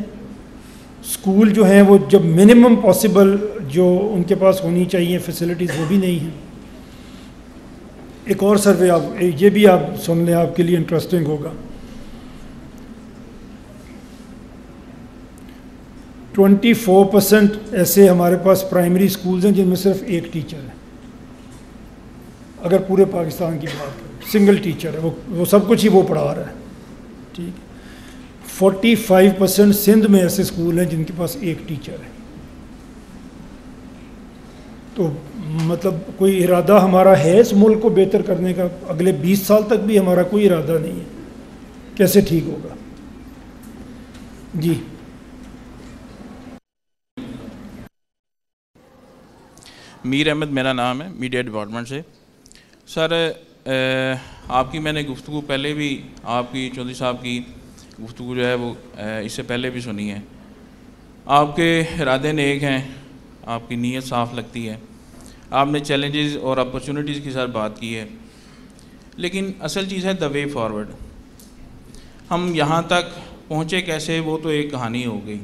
اسکول جو ہیں وہ جب منیمم پاسبل جو ان کے پاس ہونی چاہیے فیسلٹیز وہ بھی نہیں ہیں. ایک اور سروے یہ بھی آپ سن لیں, آپ کے لیے انٹرسٹنگ ہوگا. 24% ایسے ہمارے پاس پرائمری اسکولز ہیں جن میں صرف ایک ٹیچر ہے. اگر پورے پاکستان کی بات کریں, سنگل ٹیچر ہے, وہ سب کچھ ہی وہ پڑھا رہا ہے. ٹھیک. 45% سندھ میں ایسے اسکول ہیں جن کے پاس ایک ٹیچر ہے. تو مطلب کوئی ارادہ ہمارا ہے اس ملک کو بہتر کرنے کا؟ اگلے 20 سال تک بھی ہمارا کوئی ارادہ نہیں ہے. کیسے ٹھیک ہوگا؟ جی میر احمد میرا نام ہے, میڈیا ڈپارٹمنٹ سے. سر آپ کی میں نے گفتگو پہلے بھی آپ کی چودھری صاحب کی گفتگو جو ہے وہ اس سے پہلے بھی سنی ہے. آپ کے ارادے نیک ہیں, آپ کی نیت صاف لگتی ہے. آپ نے چیلنجز اور اپرچونیٹیز کی سر بات کی ہے, لیکن اصل چیز ہے دا وے فارورڈ. ہم یہاں تک پہنچے کیسے وہ تو ایک کہانی ہو گئی,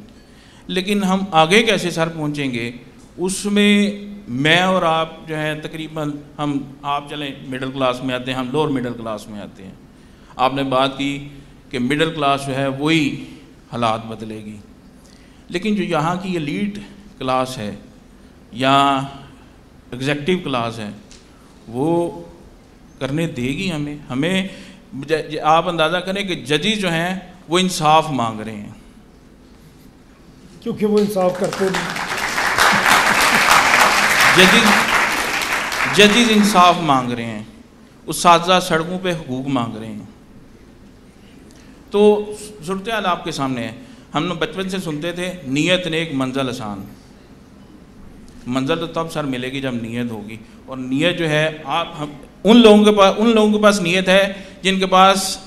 لیکن ہم آگے کیسے سر پہنچیں گے اس میں میں اور آپ جو ہیں تقریباً آپ چلیں مڈل کلاس میں آتے ہیں, ہم لوور مڈل کلاس میں آتے ہیں. آپ نے بات کی کہ مڈل کلاس جو ہے وہی حالات بدلے گی, لیکن جو یہاں کی ایلیٹ کلاس ہے یا ایگزیکٹو کلاس ہے وہ کرنے دے گی ہمیں. آپ اندازہ کریں کہ ججز جو ہیں وہ انصاف مانگ رہے ہیں, کیونکہ وہ انصاف کرتے نہیں. ججز انصاف مانگ رہے ہیں, اساتذہ سڑکوں پہ حقوق مانگ رہے ہیں. تو صورتحال آپ کے سامنے ہے. ہم نے بچپن سے سنتے تھے نیت نیک منزل آسان. منزل تو تب سر ملے گی جب نیت ہوگی, اور نیت جو ہے ان لوگوں کے پاس نیت ہے جن کے پاس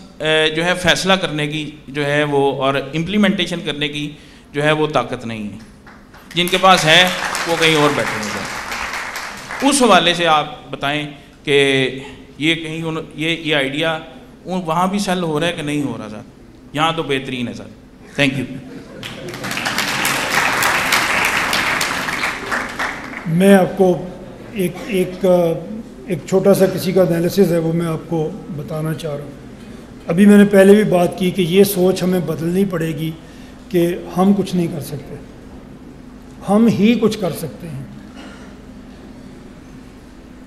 جو ہے فیصلہ کرنے کی جو ہے وہ اور امپلیمنٹیشن کرنے کی جو ہے وہ طاقت نہیں ہے. جن کے پاس ہے وہ کہیں اور بیٹھے ہوئے ہیں. اس حوالے سے آپ بتائیں کہ یہ کہیں یہ آئیڈیا وہاں بھی سیل ہو رہا ہے کہ نہیں ہو رہا سر؟ یہاں تو بہترین ہے سر. Thank you. میں آپ کو ایک چھوٹا سا کسی کا انالیسز ہے وہ میں آپ کو بتانا چاہ رہا ہوں. ابھی میں نے پہلے بھی بات کی کہ یہ سوچ ہمیں بدلنی پڑے گی کہ ہم کچھ نہیں کر سکتے, ہم ہی کچھ کر سکتے ہیں.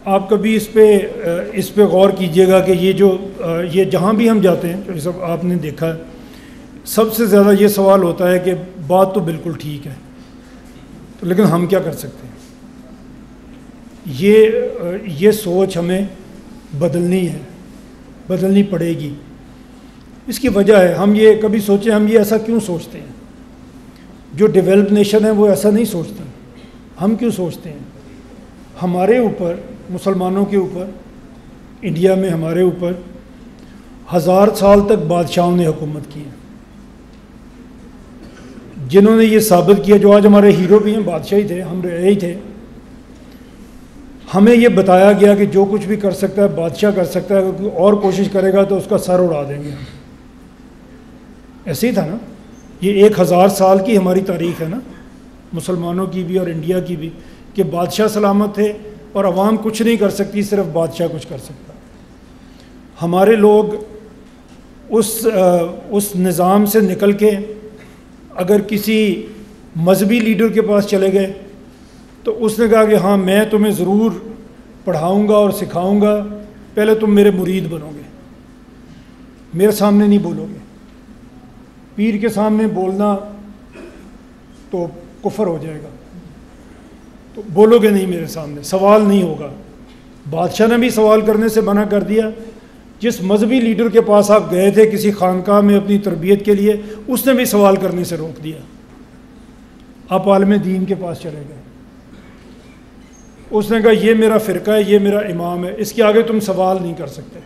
آپ کبھی اس پہ غور کیجئے گا کہ یہ جہاں بھی ہم جاتے ہیں, جو سب آپ نے دیکھا ہے, سب سے زیادہ یہ سوال ہوتا ہے کہ بات تو بالکل ٹھیک ہے تو لیکن ہم کیا کر سکتے ہیں. یہ سوچ ہمیں بدلنی پڑے گی. اس کی وجہ ہے ہم یہ کبھی سوچیں ہم یہ ایسا کیوں سوچتے ہیں. جو ڈیولپ نیشن ہے وہ ایسا نہیں سوچتے. ہم کیوں سوچتے ہیں؟ ہمارے اوپر, مسلمانوں کے اوپر, انڈیا میں ہمارے اوپر 1000 سال تک بادشاہوں نے حکومت کی ہے, جنہوں نے یہ ثابت کیا. جو آج ہمارے ہیرو بھی ہیں بادشاہ ہی تھے, ہم رہے ہی تھے. ہمیں یہ بتایا گیا کہ جو کچھ بھی کر سکتا ہے بادشاہ کر سکتا ہے, اگر کوئی اور کوشش کرے گا تو اس کا سر اڑا دیں گے. ایسے ہی تھا نا. یہ 1000 سال کی ہماری تاریخ ہے نا, مسلمانوں کی بھی اور انڈیا کی بھی, کہ بادشاہ سلامت تھے اور عوام کچھ نہیں کر سکتی, صرف بادشاہ کچھ کر سکتا. ہمارے لوگ اس نظام سے نکل کے اگر کسی مذہبی لیڈر کے پاس چلے گئے تو اس نے کہا کہ ہاں میں تمہیں ضرور پڑھاؤں گا اور سکھاؤں گا, پہلے تم میرے مرید بنو گے, میرے سامنے نہیں بولو گے. پیر کے سامنے بولنا تو کفر ہو جائے گا, تو بولو گے نہیں میرے سامنے, سوال نہیں ہوگا. بادشاہ نے بھی سوال کرنے سے منع کر دیا. جس مذہبی لیڈر کے پاس آپ گئے تھے کسی خانقاہ میں اپنی تربیت کے لیے, اس نے بھی سوال کرنے سے روک دیا. آپ عالم دین کے پاس چلے گئے, اس نے کہا یہ میرا فرقہ ہے, یہ میرا امام ہے, اس کے آگے تم سوال نہیں کر سکتے.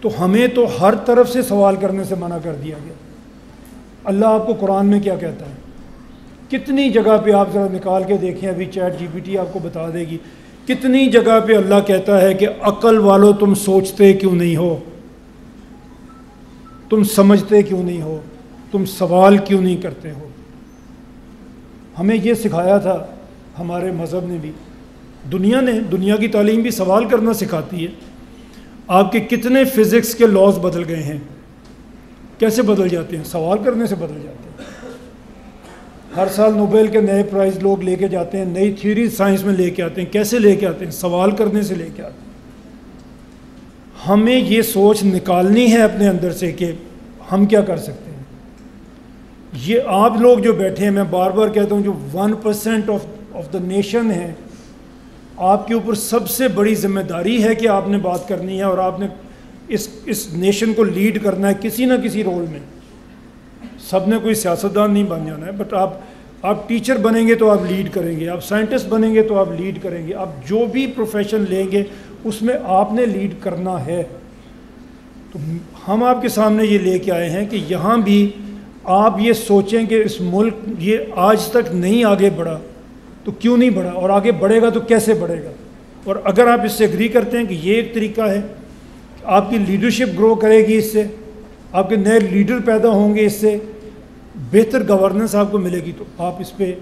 تو ہمیں تو ہر طرف سے سوال کرنے سے منع کر دیا گیا. اللہ آپ کو قرآن میں کیا کہتا ہے؟ کتنی جگہ پہ آپ ذرا نکال کے دیکھیں, ابھی چیٹ جی پی ٹی آپ کو بتا دے گی, کتنی جگہ پہ اللہ کہتا ہے کہ عقل والو تم سوچتے کیوں نہیں ہو, تم سمجھتے کیوں نہیں ہو, تم سوال کیوں نہیں کرتے ہو. ہمیں یہ سکھایا تھا ہمارے مذہب نے بھی, دنیا کی تعلیم بھی سوال کرنا سکھاتی ہے. آپ کے کتنے فزکس کے لاز بدل گئے ہیں, کیسے بدل جاتے ہیں؟ سوال کرنے سے بدل جاتے ہیں. ہر سال نوبل کے نئے پرائز لوگ لے کے جاتے ہیں, نئی تھیوری سائنس میں لے کے آتے ہیں. کیسے لے کے آتے ہیں؟ سوال کرنے سے لے کے آتے ہیں. ہمیں یہ سوچ نکالنی ہے اپنے اندر سے کہ ہم کیا کر سکتے ہیں. یہ آپ لوگ جو بیٹھے ہیں, میں بار بار کہتا ہوں, جو 1% آف دا نیشن ہے, آپ کے اوپر سب سے بڑی ذمہ داری ہے کہ آپ نے بات کرنی ہے اور آپ نے اس نیشن کو لیڈ کرنا ہے کسی نہ کسی رول میں. سب نے کوئی سیاستدان نہیں بن جانا ہے, بٹ آپ ٹیچر بنیں گے تو آپ لیڈ کریں گے, آپ سائنٹسٹ بنیں گے تو آپ لیڈ کریں گے, آپ جو بھی پروفیشن لیں گے اس میں آپ نے لیڈ کرنا ہے. تو ہم آپ کے سامنے یہ لے کے آئے ہیں کہ یہاں بھی آپ یہ سوچیں کہ اس ملک یہ آج تک نہیں آگے بڑھا تو کیوں نہیں بڑھا, اور آگے بڑھے گا تو کیسے بڑھے گا. اور اگر آپ اس سے ایگری کرتے ہیں کہ یہ ایک طریقہ ہے, آپ کی لیڈرشپ گرو کرے گی, اس سے آپ کے نئے لیڈر پیدا ہوں گے, اس سے بہتر گورننس آپ کو ملے گی, تو آپ اس پہ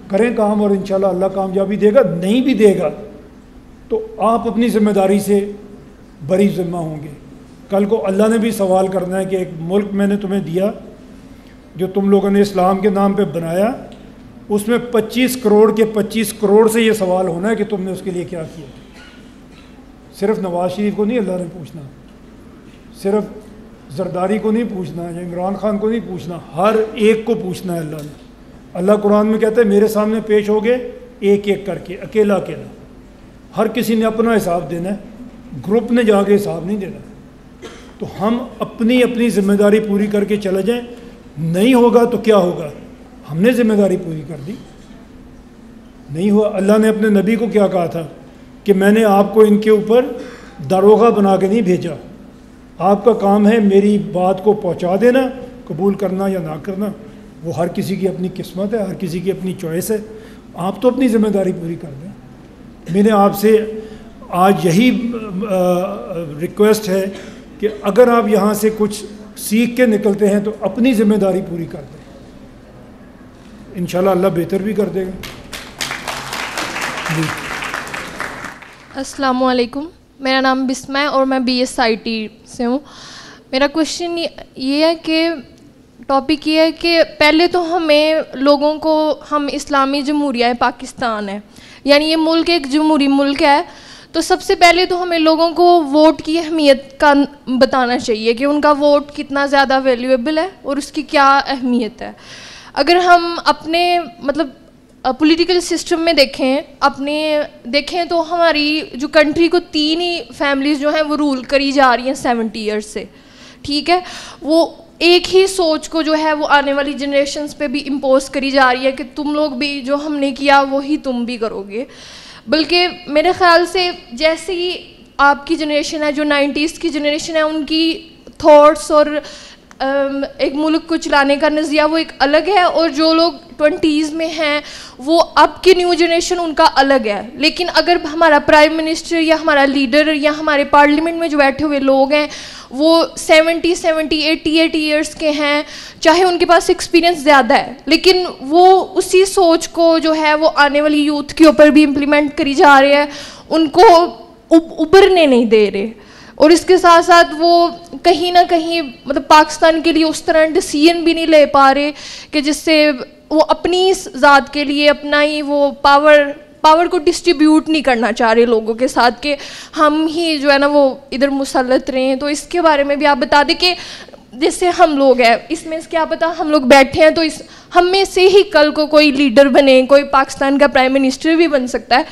کریں کام اور انشاءاللہ اللہ کامیابی دے گا. نہیں بھی دے گا تو آپ اپنی ذمہ داری سے بری ذمہ ہوں گے. کل کو اللہ نے بھی سوال کرنا ہے کہ ایک ملک میں نے تمہیں دیا جو تم لوگوں نے اسلام کے نام پہ بنایا, اس میں 25 کروڑ کے 25 کروڑ سے یہ سوال ہونا ہے کہ تم نے اس کے لیے کیا کیا. صرف نواز شریف کو نہیں اللہ نے پوچھنا, صرف زرداری کو نہیں پوچھنا یا عمران خان کو نہیں پوچھنا, ہر ایک کو پوچھنا ہے اللہ نے. اللہ قرآن میں کہتا ہے میرے سامنے پیش ہو گئے ایک ایک کر کے, اکیلا اکیلا. ہر کسی نے اپنا حساب دینا ہے, گروپ نے جا کے حساب نہیں دینا. تو ہم اپنی اپنی ذمہ داری پوری کر کے چلے جائیں. نہیں ہوگا تو کیا ہوگا, ہم نے ذمہ داری پوری کر دی. نہیں ہوا, اللہ نے اپنے نبی کو کیا کہا تھا کہ میں نے آپ کو ان کے اوپر داروغہ بنا کے نہیں بھیجا, آپ کا کام ہے میری بات کو پہنچا دینا, قبول کرنا یا نہ کرنا وہ ہر کسی کی اپنی قسمت ہے, ہر کسی کی اپنی چوائس ہے. آپ تو اپنی ذمہ داری پوری کر دیں. میں نے آپ سے آج یہی ریکویسٹ ہے کہ اگر آپ یہاں سے کچھ سیکھ کے نکلتے ہیں تو اپنی ذمہ داری پوری کر دیں, انشاءاللہ اللہ بہتر بھی کر دے گا. جی السلام علیکم, میرا نام بسمہ ہے اور میں BSIT سے ہوں. میرا کوشچن یہ ہے کہ ٹاپک یہ ہے کہ پہلے تو ہمیں لوگوں کو, ہم اسلامی جمہوریہ پاکستان ہے یعنی یہ ملک ایک جمہوری ملک ہے, تو سب سے پہلے تو ہمیں لوگوں کو ووٹ کی اہمیت کا بتانا چاہیے کہ ان کا ووٹ کتنا زیادہ ویلیویبل ہے اور اس کی کیا اہمیت ہے. اگر ہم اپنے مطلب پولیٹیکل سسٹم میں دیکھیں تو ہماری جو کنٹری کو 3 ہی فیملیز جو ہیں وہ رول کری جا رہی ہیں 70 ایئرس سے, ٹھیک ہے. وہ ایک ہی سوچ کو جو ہے وہ آنے والی جنریشنز پہ بھی امپوز کری جا رہی ہے کہ تم لوگ بھی جو ہم نے کیا وہی تم بھی کرو گے. بلکہ میرے خیال سے جیسے ہی آپ کی جنریشن ہے, جو 90s کی جنریشن ہے, ان کی تھاٹس اور ایک ملک کو چلانے کا نظریہ وہ ایک الگ ہے, اور جو لوگ 20s میں ہیں وہ اب کی نیو جنریشن ان کا الگ ہے. لیکن اگر ہمارا پرائم منسٹر یا ہمارا لیڈر یا ہمارے پارلیمنٹ میں جو بیٹھے ہوئے لوگ ہیں وہ 88 ایئرس کے ہیں, چاہے ان کے پاس ایکسپیرینس زیادہ ہے, لیکن وہ اسی سوچ کو جو ہے وہ آنے والی یوتھ کے اوپر بھی امپلیمنٹ کری جا رہے ہیں, ان کو ابھرنے نہیں دے رہے. اور اس کے ساتھ ساتھ وہ کہیں نہ کہیں مطلب پاکستان کے لیے اس طرح ڈیسیژن بھی نہیں لے پا رہے کہ جس سے وہ اپنی ذات کے لیے اپنا ہی وہ پاور کو ڈسٹریبیوٹ نہیں کرنا چاہ رہے لوگوں کے ساتھ کہ ہم ہی جو ہے نا وہ ادھر مسلط رہے ہیں. تو اس کے بارے میں بھی آپ بتا دیں کہ جیسے ہم لوگ ہیں اس میں کیا پتہ ہم لوگ بیٹھے ہیں تو ہم میں سے ہی کل کو کوئی لیڈر بنے, کوئی پاکستان کا پرائم منسٹر بھی بن سکتا ہے.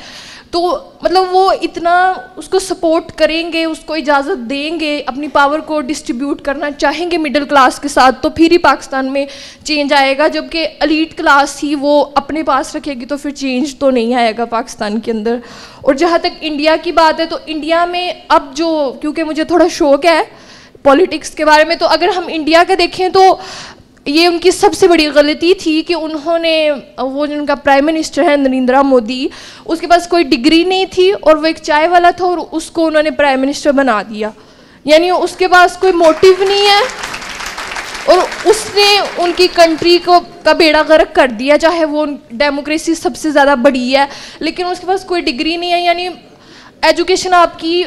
تو مطلب وہ اتنا اس کو سپورٹ کریں گے, اس کو اجازت دیں گے, اپنی پاور کو ڈسٹریبیوٹ کرنا چاہیں گے مڈل کلاس کے ساتھ, تو پھر ہی پاکستان میں چینج آئے گا. جبکہ ایلیٹ کلاس ہی وہ اپنے پاس رکھے گی تو پھر چینج تو نہیں آئے گا پاکستان کے اندر. اور جہاں تک انڈیا کی بات ہے تو انڈیا میں اب جو, کیونکہ مجھے تھوڑا شوق ہے پولیٹکس کے بارے میں, تو اگر ہم انڈیا کا دیکھیں تو یہ ان کی سب سے بڑی غلطی تھی کہ انہوں نے, وہ جو ان کا پرائم منسٹر ہے نریندرا مودی, اس کے پاس کوئی ڈگری نہیں تھی اور وہ ایک چائے والا تھا اور اس کو انہوں نے پرائم منسٹر بنا دیا. یعنی اس کے پاس کوئی موٹیو نہیں ہے اور اس نے ان کی کنٹری کا بیڑا غرق کر دیا. چاہے وہ ڈیموکریسی سب سے زیادہ بڑی ہے لیکن اس کے پاس کوئی ڈگری نہیں ہے. یعنی ایجوکیشن آپ کی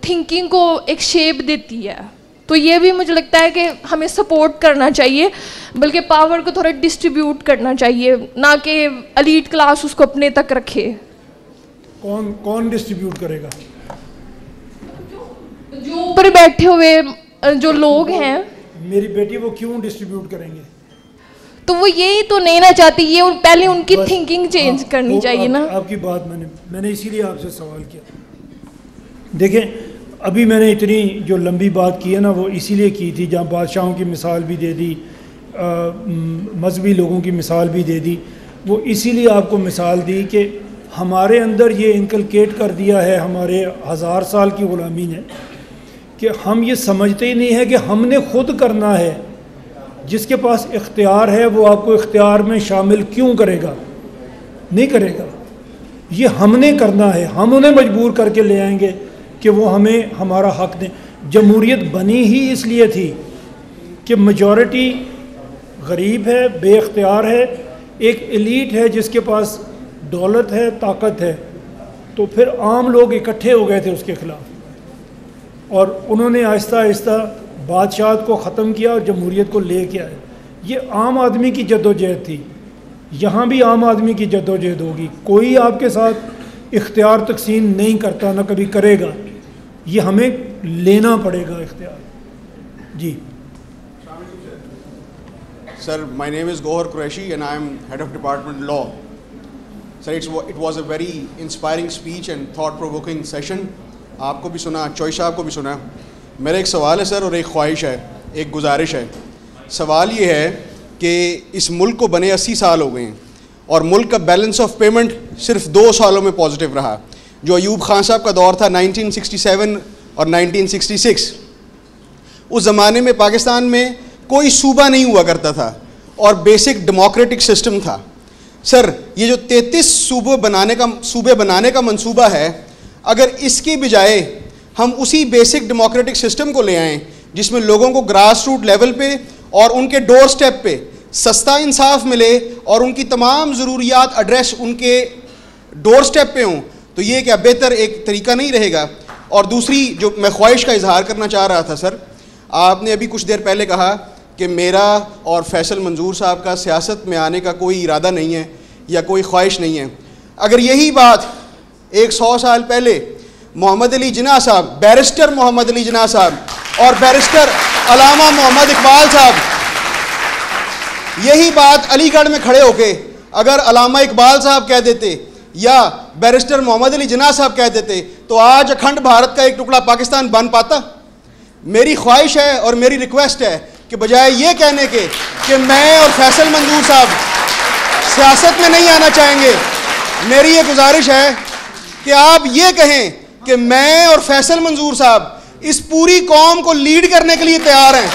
تھنکنگ کو ایک شیپ دیتی ہے. تو یہ بھی مجھے لگتا ہے کہ ہمیں سپورٹ کرنا چاہیے, بلکہ پاور کو تھوڑا ڈسٹریبیوٹ کرنا چاہیے, نہ کہ ایلیٹ کلاس اس کو اپنے تک رکھے. کون ڈسٹریبیوٹ کرے گا؟ جو اوپر بیٹھے ہوئے جو لوگ ہیں. میری بیٹی وہ کیوں ڈسٹریبیوٹ کریں گے؟ تو وہ یہی تو نہیں نہ چاہتی, یہ پہلے ان کی تھنکنگ چینج کرنی چاہیے نا. آپ کی بات میں نے اسی لیے آپ سے سوال کیا. دیکھیں ابھی میں نے اتنی جو لمبی بات کی ہے نا وہ اسی لیے کی تھی, جہاں بادشاہوں کی مثال بھی دے دی, مذہبی لوگوں کی مثال بھی دے دی. وہ اسی لیے آپ کو مثال دی کہ ہمارے اندر یہ انکلکیٹ کر دیا ہے ہمارے 1000 سال کی غلامی نے کہ ہم یہ سمجھتے ہی نہیں ہے کہ ہم نے خود کرنا ہے. جس کے پاس اختیار ہے وہ آپ کو اختیار میں شامل کیوں کرے گا؟ نہیں کرے گا. یہ ہم نے کرنا ہے, ہم انہیں مجبور کر کے لے آئیں گے کہ وہ ہمیں ہمارا حق دیں. جمہوریت بنی ہی اس لیے تھی کہ میجورٹی غریب ہے, بے اختیار ہے, ایک ایلیٹ ہے جس کے پاس دولت ہے, طاقت ہے, تو پھر عام لوگ اکٹھے ہو گئے تھے اس کے خلاف, اور انہوں نے آہستہ آہستہ بادشاہت کو ختم کیا اور جمہوریت کو لے کے آئے. یہ عام آدمی کی جدوجہد تھی. یہاں بھی عام آدمی کی جدوجہد ہوگی. کوئی آپ کے ساتھ اختیار تقسیم نہیں کرتا, نہ کبھی کرے گا. یہ ہمیں لینا پڑے گا اختیار. جی Sir, my name is Gohar Qureshi and I am Head of Department Law. Sir, it was a very inspiring speech and thought-provoking session. آپ کو بھی سنا, چوئی صاحب کو بھی سنا. میرا ایک سوال ہے سر اور ایک خواہش ہے, ایک گزارش ہے. سوال یہ ہے کہ اس ملک کو بنے 80 سال ہو گئے ہیں اور ملک کا بیلنس آف پیمنٹ صرف 2 سالوں میں پازیٹیو رہا. جو ایوب خان صاحب کا دور تھا 1967 اور 1966, اس زمانے میں پاکستان میں کوئی صوبہ نہیں ہوا کرتا تھا اور بیسک ڈیموکریٹک سسٹم تھا. سر, یہ جو 33 صوبے بنانے کا منصوبہ ہے, اگر اس کی بجائے ہم اسی بیسک ڈیموکریٹک سسٹم کو لے آئیں جس میں لوگوں کو گراس روٹ لیول پہ اور ان کے ڈور سٹیپ پہ سستا انصاف ملے اور ان کی تمام ضروریات ایڈریس ان کے ڈور سٹیپ پہ ہوں, تو یہ کیا بہتر ایک طریقہ نہیں رہے گا؟ اور دوسری جو میں خواہش کا اظہار کرنا چاہ رہا تھا سر, آپ نے ابھی کچھ دیر پہلے کہا کہ میرا اور فیصل منظور صاحب کا سیاست میں آنے کا کوئی ارادہ نہیں ہے یا کوئی خواہش نہیں ہے. اگر یہی بات 100 سال پہلے محمد علی جناح صاحب, بیرسٹر محمد علی جناح صاحب اور بیرسٹر علامہ محمد اقبال صاحب, یہی بات علی گڑھ میں کھڑے ہو کے اگر علامہ اقبال صاحب کہہ دیتے یا بیرسٹر محمد علی جناح صاحب کہہ دیتے تو آج اکھنڈ بھارت کا ایک ٹکڑا پاکستان بن پاتا. میری خواہش ہے اور میری ریکویسٹ ہے کہ بجائے یہ کہنے کے کہ میں اور فیصل منظور صاحب سیاست میں نہیں آنا چاہیں گے, میری یہ گزارش ہے کہ آپ یہ کہیں کہ میں اور فیصل منظور صاحب اس پوری قوم کو لیڈ کرنے کے لیے تیار ہیں,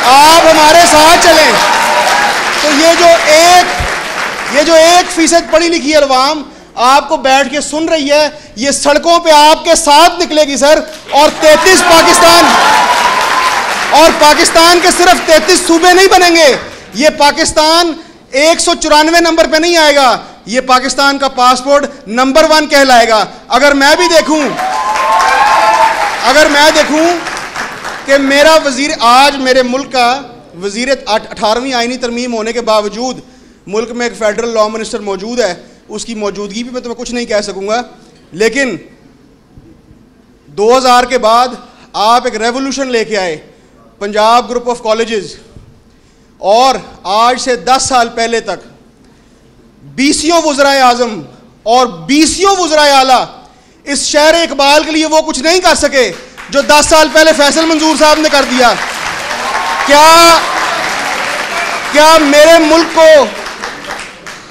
آپ ہمارے ساتھ چلیں. تو یہ جو 1% پڑھی لکھی عوام آپ کو بیٹھ کے سن رہی ہے, یہ سڑکوں پہ آپ کے ساتھ نکلے گی سر, اور 33 پاکستان کے صرف 33 صوبے نہیں بنیں گے. یہ پاکستان 194 نمبر پہ نہیں آئے گا, یہ پاکستان کا پاسپورٹ نمبر 1 کہلائے گا. اگر میں دیکھوں کہ میرا وزیر, آج میرے ملک کا وزیر 18ویں آئینی ترمیم ہونے کے باوجود ملک میں ایک فیڈرل لا منسٹر موجود ہے, اس کی موجودگی بھی میں تمہیں کچھ نہیں کہہ سکوں گا, لیکن 2000 کے بعد آپ ایک ریولوشن لے کے آئے, پنجاب گروپ آف کالجز, اور آج سے 10 سال پہلے تک 20 وزرائے اعظم اور 20 وزرائے اعلیٰ اس شہر اقبال کے لیے وہ کچھ نہیں کر سکے جو 10 سال پہلے فیصل منظور صاحب نے کر دیا. کیا میرے ملک کو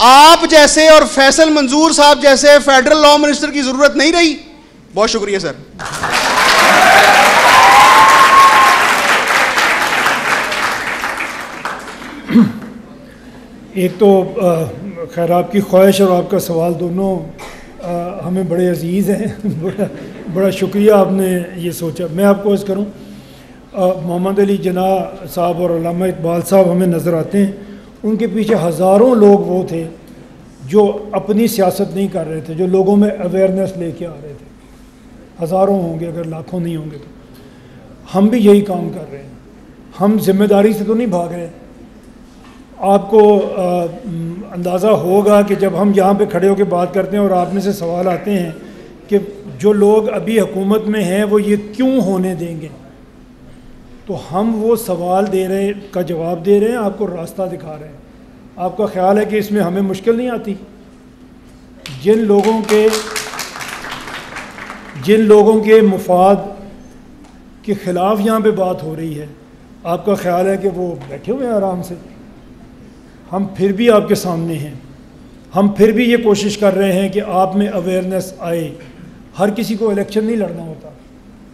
آپ جیسے اور فیصل منظور صاحب جیسے فیڈرل لا منسٹر کی ضرورت نہیں رہی؟ بہت شکریہ سر. ایک تو خیر آپ کی خواہش اور آپ کا سوال دونوں ہمیں بڑے عزیز ہیں. بڑا شکریہ آپ نے یہ سوچا. میں آپ کو عرض کروں, محمد علی جناح صاحب اور علامہ اقبال صاحب ہمیں نظر آتے ہیں, ان کے پیچھے ہزاروں لوگ وہ تھے جو اپنی سیاست نہیں کر رہے تھے, جو لوگوں میں اویئرنیس لے کے آ رہے تھے. ہزاروں ہوں گے, اگر لاکھوں نہیں ہوں گے تو. ہم بھی یہی کام کر رہے ہیں. ہم ذمہ داری سے تو نہیں بھاگ رہے. آپ کو اندازہ ہوگا کہ جب ہم یہاں پہ کھڑے ہو کے بات کرتے ہیں اور آپ میں سے سوال آتے ہیں کہ جو لوگ ابھی حکومت میں ہیں وہ یہ کیوں ہونے دیں گے, تو ہم وہ سوال کا جواب دے رہے ہیں, آپ کو راستہ دکھا رہے ہیں. آپ کا خیال ہے کہ اس میں ہمیں مشکل نہیں آتی؟ جن لوگوں کے مفاد کے خلاف یہاں پہ بات ہو رہی ہے, آپ کا خیال ہے کہ وہ بیٹھے ہوئے ہیں آرام سے؟ ہم پھر بھی آپ کے سامنے ہیں. ہم پھر بھی یہ کوشش کر رہے ہیں کہ آپ میں اویئرنیس آئے. ہر کسی کو الیکشن نہیں لڑنا ہوتا,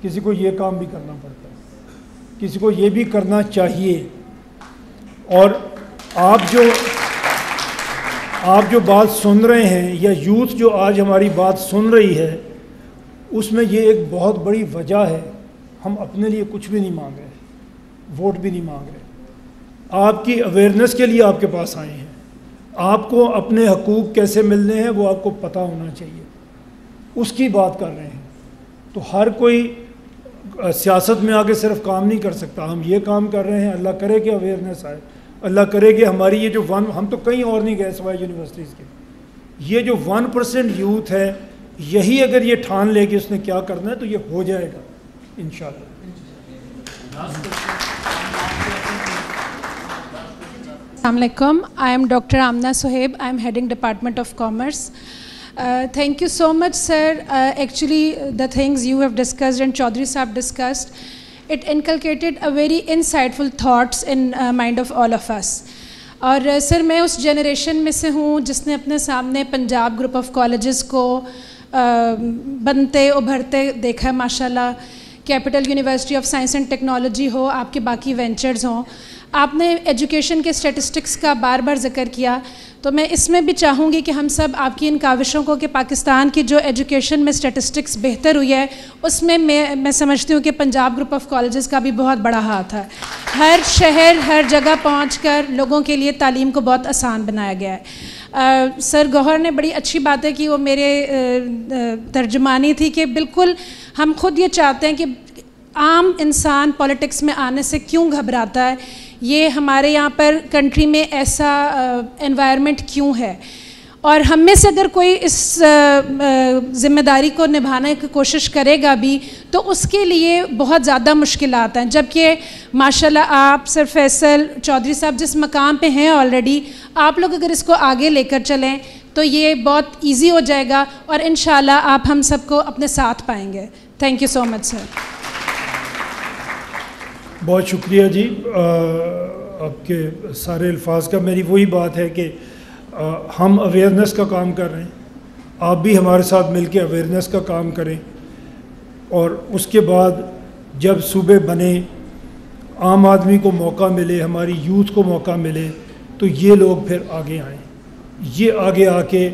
کسی کو یہ کام بھی کرنا پڑتا ہے, کسی کو یہ بھی کرنا چاہیے. اور آپ جو بات سن رہے ہیں, یا یوتھ جو آج ہماری بات سن رہی ہے, اس میں یہ ایک بہت بڑی وجہ ہے. ہم اپنے لیے کچھ بھی نہیں مانگ رہے, ووٹ بھی نہیں مانگ رہے. آپ کی اویئرنیس کے لیے آپ کے پاس آئے ہیں. آپ کو اپنے حقوق کیسے ملنے ہیں وہ آپ کو پتہ ہونا چاہیے, اس کی بات کر رہے ہیں. تو ہر کوئی سیاست میں آگے صرف کام نہیں کر سکتا. ہم یہ کام کر رہے ہیں, اللہ کرے کہ اویئرنیس آئے, اللہ کرے کہ ہماری یہ جو ہم تو کہیں اور نہیں گئے سوائے یونیورسٹیز کے, یہ جو 1% یوتھ ہے, یہی اگر یہ ٹھان لے کہ اس نے کیا کرنا ہے تو یہ ہو جائے گا انشاءاللہ. السلام علیکم. I am Dr. Amna Sohaib. I am heading Department of Commerce. Thank you so much, sir. Actually, the things you have discussed and Chaudhary Saab discussed, it inculcated a very insightful thoughts in mind of all of us. اور سر میں اس generation میں سے ہوں جس نے اپنے سامنے Punjab group of colleges کو بنتے ابھرتے دیکھا ہے ماشاءاللہ. Capital university of science and technology ہو, آپ کے باقی وینچرز ہوں. آپ نے ایجوکیشن کے اسٹیٹسٹکس کا بار بار ذکر کیا, تو میں اس میں بھی چاہوں گی کہ ہم سب آپ کی ان کاوشوں کو کہ پاکستان کی جو ایجوکیشن میں اسٹیٹسٹکس بہتر ہوئی ہے, اس میں میں سمجھتی ہوں کہ پنجاب گروپ آف کالجز کا بھی بہت بڑا ہاتھ ہے. ہر شہر ہر جگہ پہنچ کر لوگوں کے لیے تعلیم کو بہت آسان بنایا گیا ہے. سر گوہر نے بڑی اچھی باتیں کی, وہ میرے ترجمانی تھی کہ بالکل ہم خود یہ چاہتے ہیں کہ عام انسان پولیٹکس میں آنے سے کیوں گھبراتا ہے, یہ ہمارے یہاں پر کنٹری میں ایسا انوائرمنٹ کیوں ہے, اور ہم میں سے اگر کوئی اس ذمہ داری کو نبھانے کی کوشش کرے گا بھی تو اس کے لیے بہت زیادہ مشکلات ہیں. جبکہ ماشاءاللہ آپ سر فیصل چودھری صاحب جس مقام پہ ہیں آلریڈی, آپ لوگ اگر اس کو آگے لے کر چلیں تو یہ بہت ایزی ہو جائے گا, اور انشاءاللہ آپ ہم سب کو اپنے ساتھ پائیں گے. تھینک یو سو مچ سر. بہت شکریہ جی آپ کے سارے الفاظ کا. میری وہی بات ہے کہ ہم اویئرنیس کا کام کر رہے ہیں, آپ بھی ہمارے ساتھ مل کے اویئرنیس کا کام کریں, اور اس کے بعد جب صوبے بنے, عام آدمی کو موقع ملے, ہماری یوتھ کو موقع ملے, تو یہ لوگ پھر آگے آئیں. یہ آگے آ کے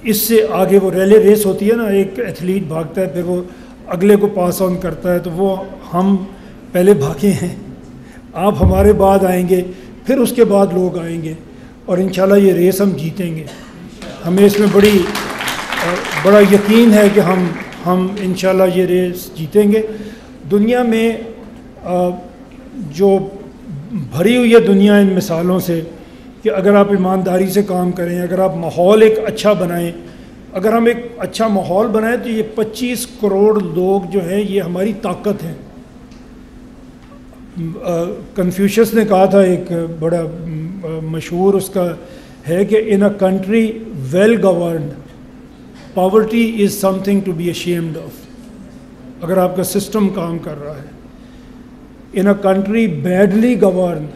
اس سے آگے وہ ریلے ریس ہوتی ہے نا, ایک ایتھلیٹ بھاگتا ہے پھر وہ اگلے کو پاس آن کرتا ہے, تو وہ ہم پہلے بھاگے ہیں, آپ ہمارے بعد آئیں گے, پھر اس کے بعد لوگ آئیں گے, اور انشاءاللہ یہ ریس ہم جیتیں گے. ہمیں اس میں بڑا یقین ہے کہ ہم انشاءاللہ یہ ریس جیتیں گے. دنیا میں جو بھری ہوئی ہے دنیا ان مثالوں سے کہ اگر آپ ایمانداری سے کام کریں, اگر آپ ماحول ایک اچھا بنائیں, اگر ہم ایک اچھا ماحول بنائیں تو یہ 25 کروڑ لوگ جو ہیں یہ ہماری طاقت ہیں. کنفیوشس نے کہا تھا, ایک بڑا مشہور اس کا ہے کہ in a country well governed poverty is سم تھنگ ٹو بی ashamed آف. اگر آپ کا سسٹم کام کر رہا ہے, in a country badly governed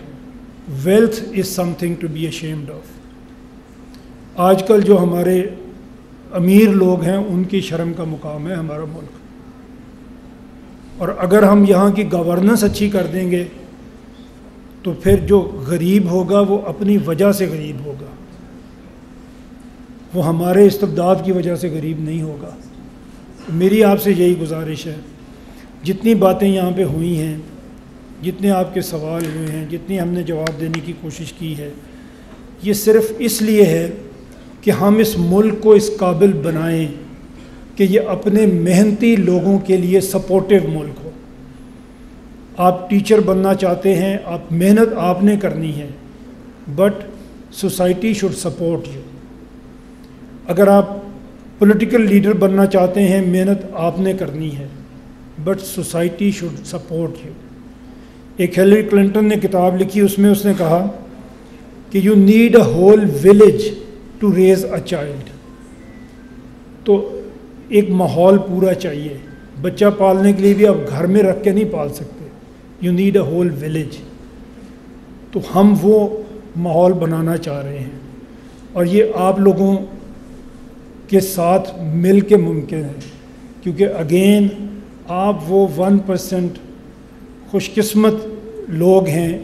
wealth is سم تھنگ ٹو بی ashamed آف. آج کل جو ہمارے امیر لوگ ہیں ان کی شرم کا مقام ہے ہمارا ملک, اور اگر ہم یہاں کی گورننس اچھی کر دیں گے تو پھر جو غریب ہوگا وہ اپنی وجہ سے غریب ہوگا, وہ ہمارے استبداد کی وجہ سے غریب نہیں ہوگا. میری آپ سے یہی گزارش ہے, جتنی باتیں یہاں پہ ہوئی ہیں, جتنے آپ کے سوال ہوئے ہیں, جتنی ہم نے جواب دینے کی کوشش کی ہے, یہ صرف اس لیے ہے کہ ہم اس ملک کو اس قابل بنائیں کہ یہ اپنے محنتی لوگوں کے لیے سپورٹیو ملک ہو. آپ ٹیچر بننا چاہتے ہیں, آپ محنت آپ نے کرنی ہے, but society should support you. اگر آپ پولیٹیکل لیڈر بننا چاہتے ہیں, محنت آپ نے کرنی ہے, but society should support you. ایک ہیلری کلنٹن نے کتاب لکھی, اس میں اس نے کہا کہ you need a whole village to raise a child. تو ایک ماحول پورا چاہیے. بچہ پالنے کے لیے بھی آپ گھر میں رکھ کے نہیں پال سکتے, you need a whole village. تو ہم وہ ماحول بنانا چاہ رہے ہیں. اور یہ آپ لوگوں کے ساتھ مل کے ممکن ہے، کیونکہ اگین آپ وہ 1% خوش قسمت لوگ ہیں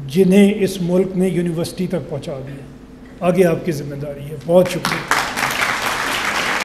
جنہیں اس ملک نے یونیورسٹی تک پہنچا دیا. آگے آپ کی ذمہ داری ہے. بہت شکریہ.